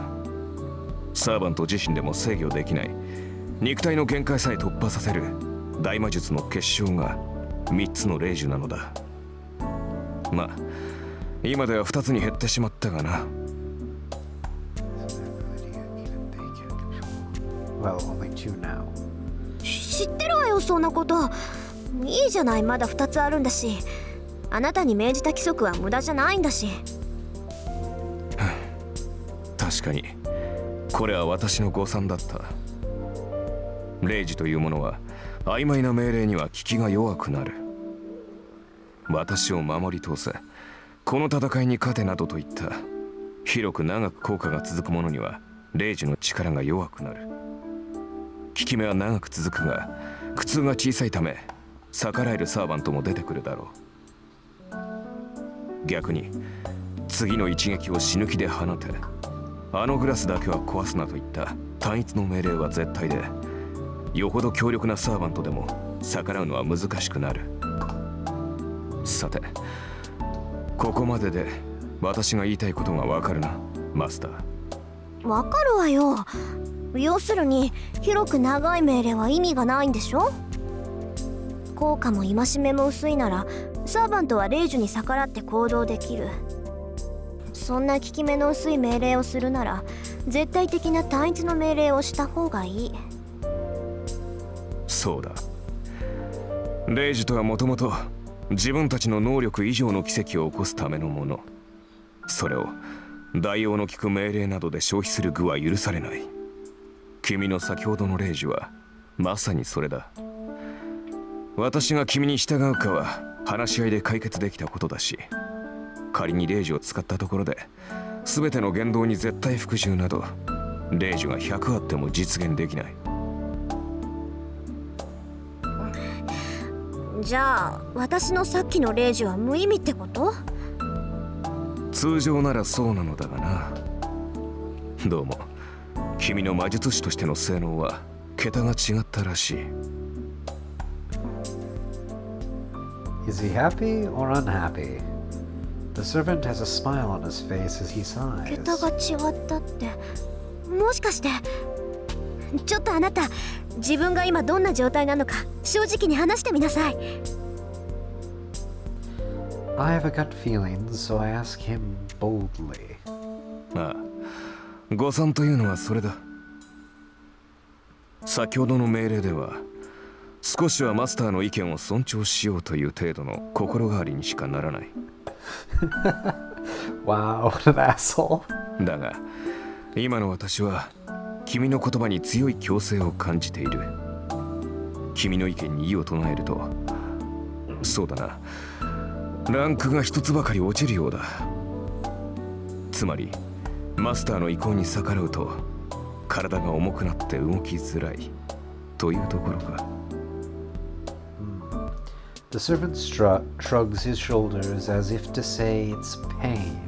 サーバント自身でも制御できない肉体の限界さえ突破させる大魔術の結晶が3つの霊樹なのだ。まあ今では2つに減ってしまったがな。知ってるわよ、そんなこと。いいじゃない、まだ2つあるんだし。あなたに命じた規則は無駄じゃないんだし。確かにこれは私の誤算だった。霊樹というものは曖昧な命令には効きが弱くなる。私を守り通せ、この戦いに勝てなどといった広く長く効果が続くものには霊樹の力が弱くなる。効き目は長く続くが苦痛が小さいため逆らえるサーバントも出てくるだろう。逆に次の一撃を死ぬ気で放て、あのグラスだけは壊すなといった単一の命令は絶対で、よほど強力なサーバントでも逆らうのは難しくなる。さて、ここまでで私が言いたいことがわかるな、マスター。わかるわよ。要するに広く長い命令は意味がないんでしょ。効果も戒めも薄いならサーバントは霊樹に逆らって行動できる。そんな効き目の薄い命令をするなら絶対的な単一の命令をした方がいい。そうだ。霊樹とはもともと自分たちの能力以上の奇跡を起こすためのもの。それを代用の利く命令などで消費する具は許されない。君の先ほどの霊樹はまさにそれだ。私が君に従うかは話し合いで解決できたことだし、仮に霊樹を使ったところで全ての言動に絶対服従など霊樹が100あっても実現できない。じゃあ私のさっきの霊樹は無意味ってこと？通常ならそうなのだがな。どうも君の魔術師としての性能は桁が違ったらしい。Is he happy or unhappy? The servant has a smile on his face as he sighs. 桁が違ったって、もしかしてちょっとあなた、自分が今どんな状態なのか正直に話してみなさい。I have a gut feeling, so I ask him boldly. ああ、誤算というのはそれだ。先ほどの命令では、少しはマスターの意見を尊重しようという程度の心変わりにしかならない。Wow, what an asshole. だが、今の私は君の言葉に強い強制を感じている。君の意見に異を唱えると、そうだな、ランクが一つばかり落ちるようだ。つまりマスターの意向に逆らうと体が重くなって動きづらいというところか。The servant shrugs his shoulders as if to say it's pain.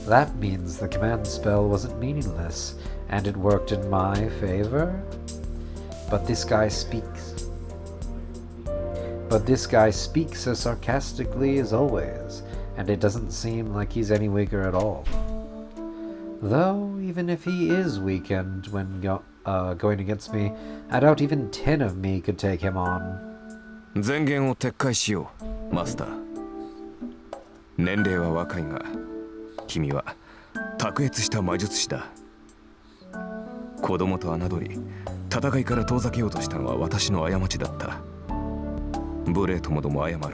That means the command spell wasn't meaningless, and it worked in my favor? But this guy speaks as sarcastically as always, and it doesn't seem like he's any weaker at all. Though, even if he is weakened when going against me, I doubt even 10 of me could take him on. 前言を撤回しよう、マスター。年齢は若いが、君は卓越した魔術師だ。子供と侮り、戦いから遠ざけようとしたのは私の過ちだった。無礼ともども謝ろう。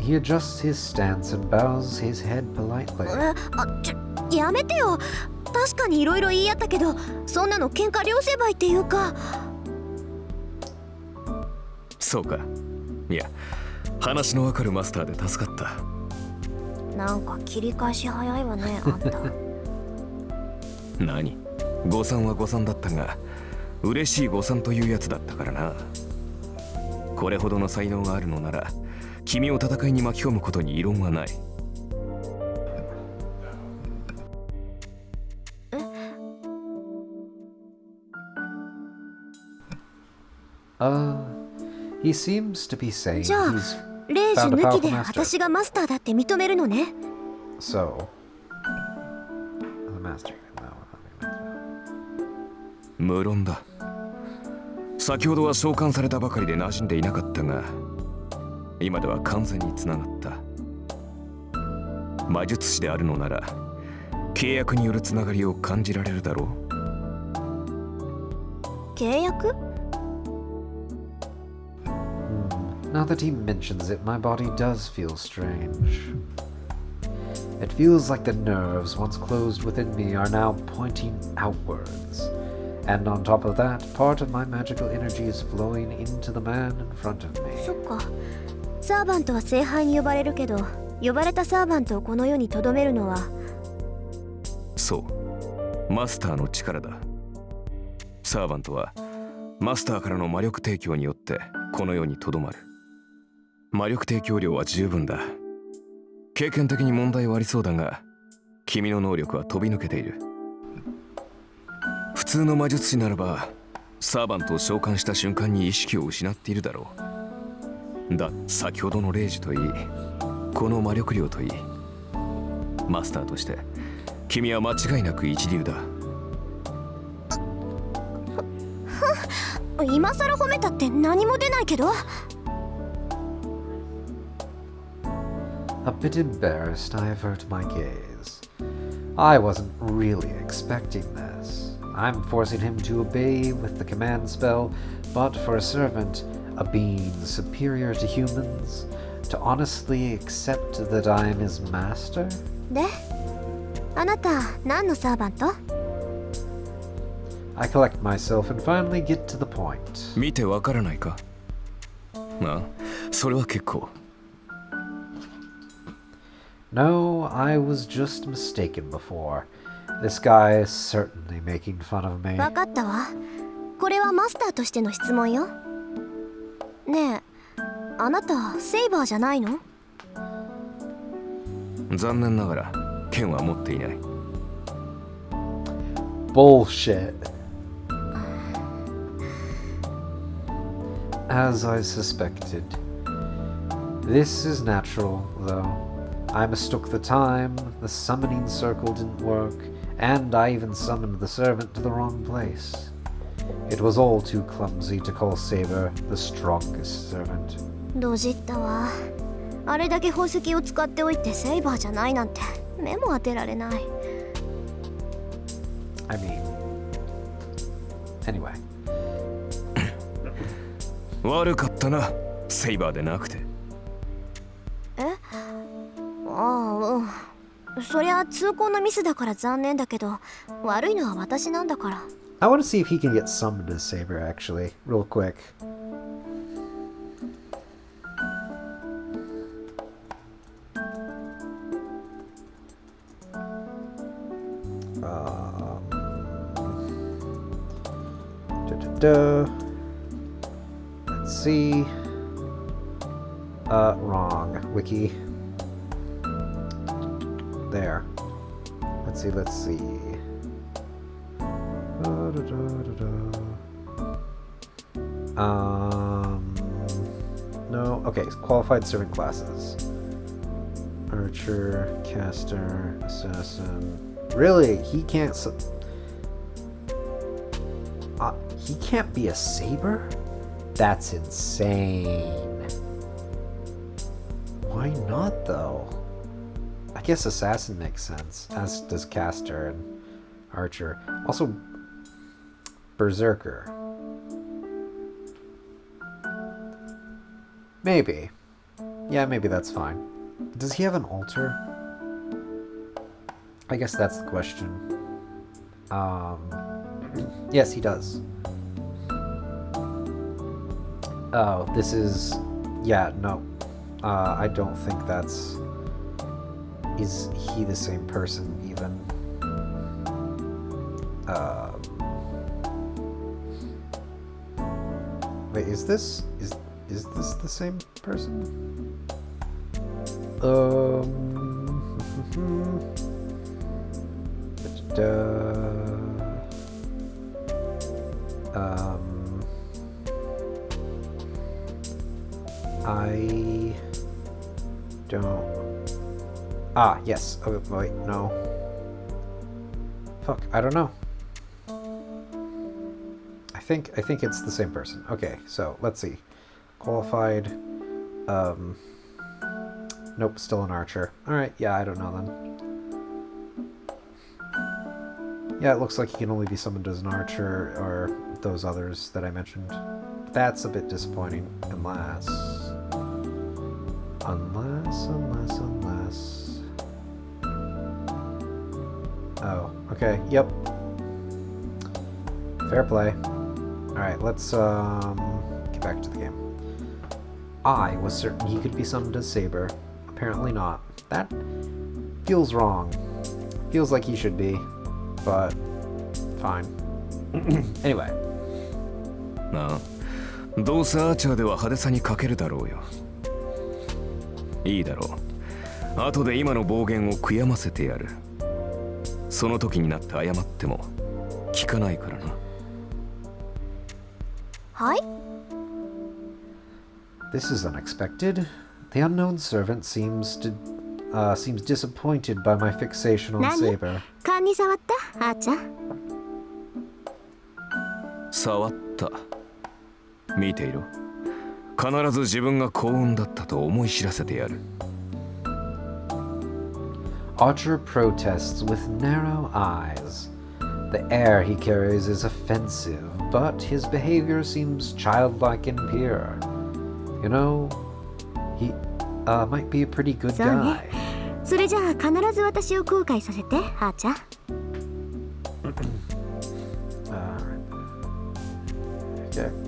He adjusts his stance and bows his head politely. やめてよ。確かにいろいろ言い合ったけど、そんなの喧嘩両成敗っていうか。そうか。いや、話のわかるマスターで助かった。なんか切り返し早いわね、あんた。何？誤算は誤算だったが、嬉しい誤算というやつだったからな。これほどの才能があるのなら、君を戦いに巻き込むことに異論はない。He seems to be saying じゃあ、レイジ抜きで私がマスターだって認めるのね。So, the master. 無論だ。先ほどは召喚されたばかりで馴染んでいなかったが、今では完全につながった。魔術師であるのなら、契約によるつながりを感じられるだろう。契約？Now that he mentions it, my body does feel strange. It feels like the nerves once closed within me are now pointing outwards. And on top of that, part of my magical energy is flowing into the man in front of me. そっか。サーバントは聖杯に呼ばれるけど、呼ばれたサーバントをこの世に留めるのは、そう、マスターの力だ。サーバントはマスターからの魔力提供によってこの世に留まる。魔力提供量は十分だ。経験的に問題はありそうだが、君の能力は飛び抜けている。普通の魔術師ならば、サーバントを召喚した瞬間に意識を失っているだろう。だ、先ほどのレイジといい、この魔力量といい、マスターとして君は間違いなく一流だ。今更褒めたって何も出ないけど。A bit embarrassed, I avert my gaze. I wasn't really expecting this. I'm forcing him to obey with the command spell, but for a servant, a being superior to humans, to honestly accept that I am his master? で、あなた何のサーバント？ I collect myself and finally get to the point. 見てわからないか？あ、それは結構。No, I was just mistaken before. This guy is certainly making fun of me. わかったわ。これはマスターとしての質問よ。ねえ、あなたセイバーじゃないの？残念ながら剣は持っていない。Bullshit. As I suspected. This is natural, though. I mistook the time, the summoning circle didn't work, and I even summoned the servant to the wrong place. It was all too clumsy to call Saber the strongest servant. ドジったわ。あれだけ宝石を使っておいてセイバーじゃないなんて目も当てられない。I mean, anyway. 悪かったな、セイバーでなくて。え？ああ、そりゃ通行のミスだから残念だけど、悪いのは私なんだから。I want to see if he can get summoned as Saber, actually, real quick. Let's see. Wrong. Wiki. There. Let's see. No. Okay, qualified servant classes. Archer, caster, assassin. Really? He can't he can't be a saber? That's insane. Why not, though? I guess assassin makes sense, as does caster and archer. Also, berserker. Maybe. Yeah, maybe that's fine. Does he have an altar? I guess that's the question. Yes, he does. Oh, this is... Yeah, no. I don't think that's... Is he the same person, even? Wait, is this the same person? I don't... Ah, yes. Oh, wait, no. Fuck, I don't know. I think it's the same person. Okay, so let's see. Qualified. Nope, still an archer. Alright, yeah, I don't know then. Yeah, it looks like he can only be summoned as an archer, or those others that I mentioned. That's a bit disappointing, unless... Oh, okay, yep. Fair play. Alright, let's, get back to the game. I was certain he could be summoned as Saber. Apparently not. That feels wrong. Feels like he should be, but fine. Anyway. なあ、どうせアーチャーでは派手さに欠けるだろうよ。いいだろう。後で今の暴言を悔やませてやる。その時になって謝っても聞かないからな。はい？ This is unexpected. The unknown servant seems disappointed by my fixation on Saber. 勘に触った？あーちゃん。触った。見ていろ。必ず自分が幸運だったと思い知らせてやる。Archer protests with narrow eyes. The air he carries is offensive, but his behavior seems childlike and pure. You know, he might be a pretty good guy. それじゃあ必ず私を後悔させて、あーちゃん。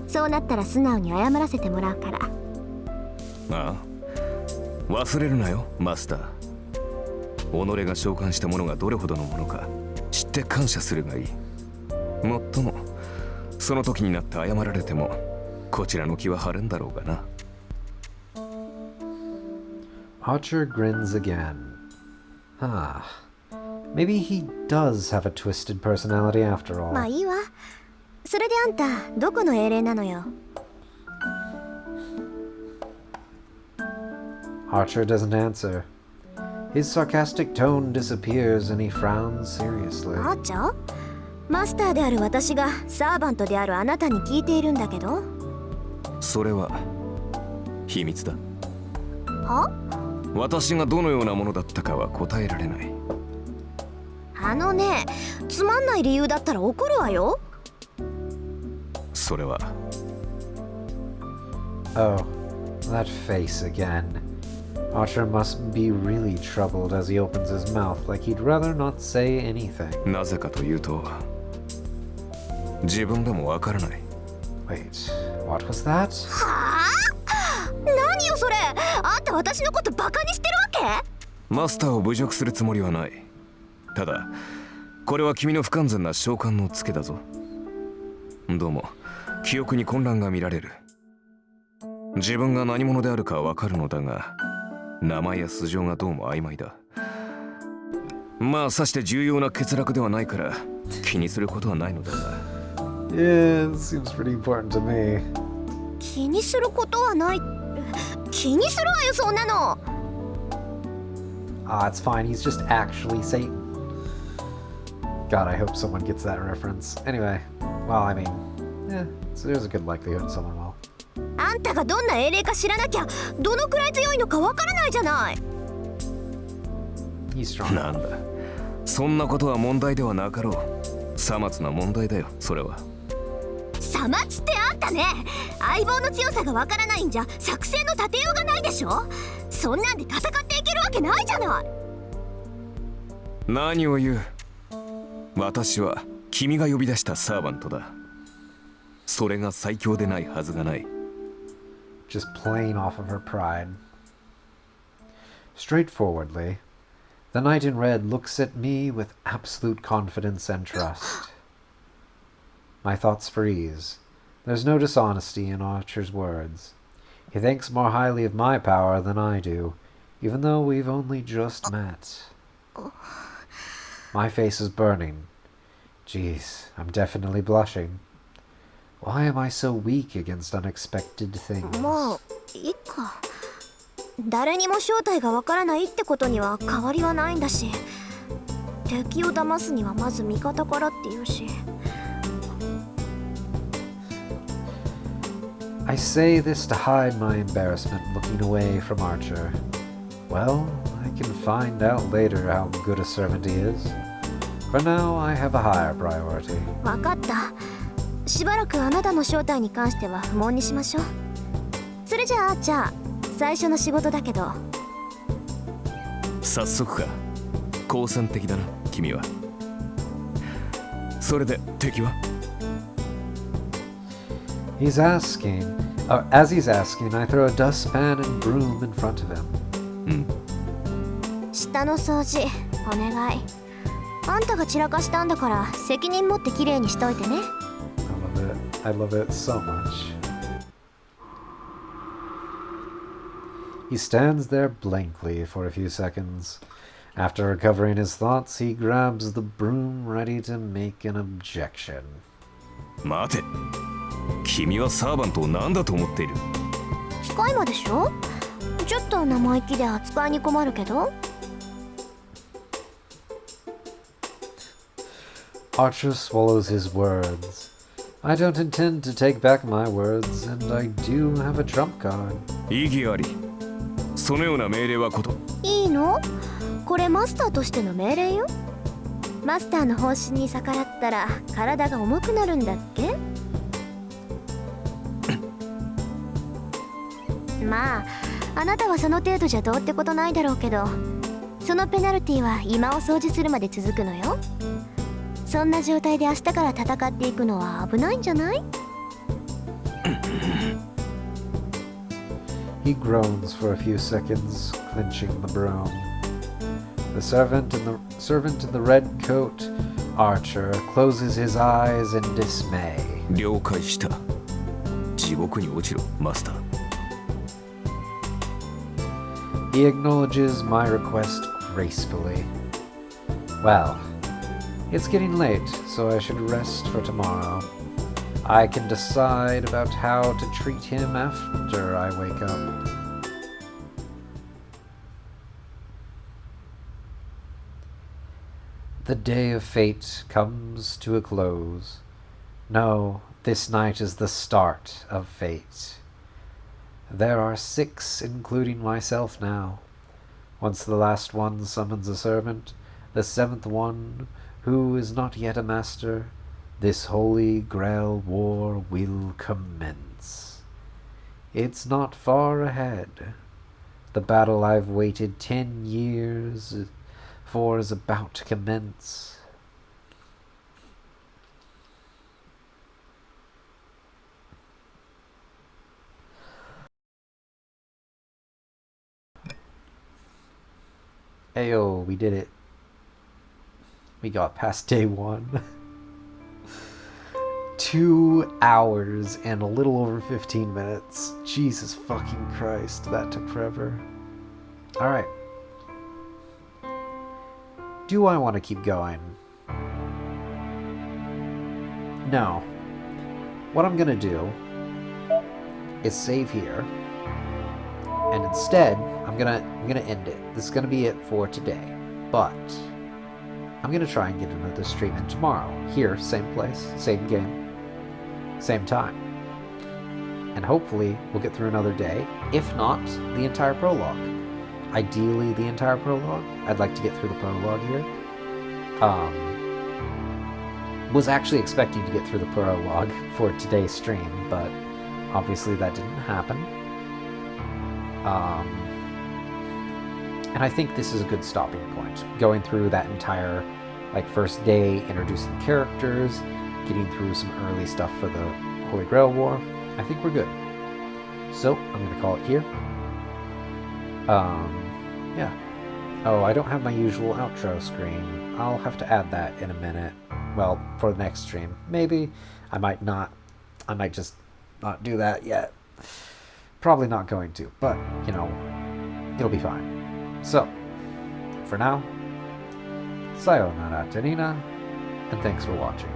そうなったら素直に謝らせてもらうから。ああ、忘れるなよ、マスター。己が召喚したものがどれほどのものか知って感謝するがいい。もっとも、その時になって謝られてもこちらの気は晴れんだろうがな。Archer grins again. Ah, maybe he does have a twisted personality after all. まあいいわ。それであんたどこの英霊なのよ。Archer doesn't answer. His sarcastic tone disappears and he frowns seriously. あーちゃん、マスターである私がサーバントであるあなたに聞いているんだけど。それは秘密だ。は？私がどのようなものだったかは答えられない。あのね、つまんない理由だったら怒るわよ。それは。Oh, that face again. Archer must be really troubled as he opens his mouth like he'd rather not say anything. なぜかというと、自分でもわからない。Wait, what was that? はあ？何よそれ。あんた私のことバカにしてるわけ？マスターを侮辱するつもりはない。ただこれは君の不完全な召喚のツケだぞ。どうも記憶に混乱が見られる。自分が何者であるかはわかるのだが、名前や素性がどうも曖昧だ。まあさして重要な欠落ではないから気にすることはないのだが。Yeah, it seems pretty important to me. 気にすることはない。気にするわよそんなの。Ah, it's fine. He's just actually Satan. God, I hope someone gets that reference. Anyway, well, I mean, so there's a good likelihood someone will. あんたがどんな英霊か知らなきゃどのくらい強いのかわからないじゃない。He's strong. なんだ、そんなことは問題ではなかろう。さまつな問題だよ、それは。さまつってあんたね、相棒の強さがわからないんじゃ作戦の立てようがないでしょ。そんなんで戦っていけるわけないじゃない。何を言う。私は君が呼び出したサーバントだ。それが最強でないはずがない。Just playing off of her pride. Straightforwardly, the knight in red looks at me with absolute confidence and trust. My thoughts freeze. There's no dishonesty in Archer's words. He thinks more highly of my power than I do, even though we've only just met. My face is burning. Geez, I'm definitely blushing. Why am I so weak against unexpected things? もういいか。誰にも正体がわからないってことには変わりはないんだし、敵を騙すにはまず味方からって言うし。I say this to hide my embarrassment looking away from Archer. Well, I can find out later how good a servant he is. For now, I have a higher priority. わかった。しばらくあなたの正体に関しては不問にしましょう。それじゃあじゃあ最初の仕事だけど。早速か。好戦的だな、君は。それで敵は？ He's asking. As he's asking, I throw a dustpan and broom in front of him. 下の掃除お願い。あんたが散らかしたんだから責任持ってきれいにしといてね。I love it so much. He stands there blankly for a few seconds. After recovering his thoughts, he grabs the broom ready to make an objection. 待て。君はサーバントを何だと思っている？使い魔でしょ。ちょっと生意気で扱いに困るけど。Archer swallows his words. I don't intend to take back my words, and I do have a trump card. 意義あり。そのような命令はこと。いいの？これマスターとしての命令よ。マスターの方針に逆らったら体が重くなるんだっけ？まあ、あなたはその程度じゃどうってことないだろうけど、そのペナルティは今を掃除するまで続くのよ。そんな状態で明日から戦っていくのは危ないんじゃない？ He groans for a few seconds, clenching the broom. The servant in the red coat, Archer, closes his eyes in dismay. 了解した。地獄に落ちろ、マスター。He acknowledges my request gracefully. Well, it's getting late, so I should rest for tomorrow. I can decide about how to treat him after I wake up. The day of fate comes to a close. No, this night is the start of fate. There are 6, including myself now. Once the last one summons a servant, the 7th one, who is not yet a master, this holy grail war will commence. It's not far ahead. The battle I've waited 10 years for is about to commence. Ayo, we did it. We got past day 1. 2 hours and a little over 15 minutes. Jesus fucking Christ, that took forever. Alright. Do I want to keep going? No. What I'm gonna do is save here. And instead, I'm gonna end it. This is gonna be it for today. But I'm gonna try and get another stream in tomorrow. Here, same place, same game, same time. And hopefully we'll get through another day. If not, the entire prologue. Ideally the entire prologue. I'd like to get through the prologue here. Was actually expecting to get through the prologue for today's stream, but obviously that didn't happen. And I think this is a good stopping point. Going through that entire first day, introducing characters, getting through some early stuff for the Holy Grail War. I think we're good. So I'm gonna call it here. Yeah. Oh, I don't have my usual outro screen. I'll have to add that in a minute. Well, for the next stream. Maybe. I might not. I might just not do that yet. Probably not going to, but, it'll be fine. So, for now, sayonara, Tanina, and thanks for watching.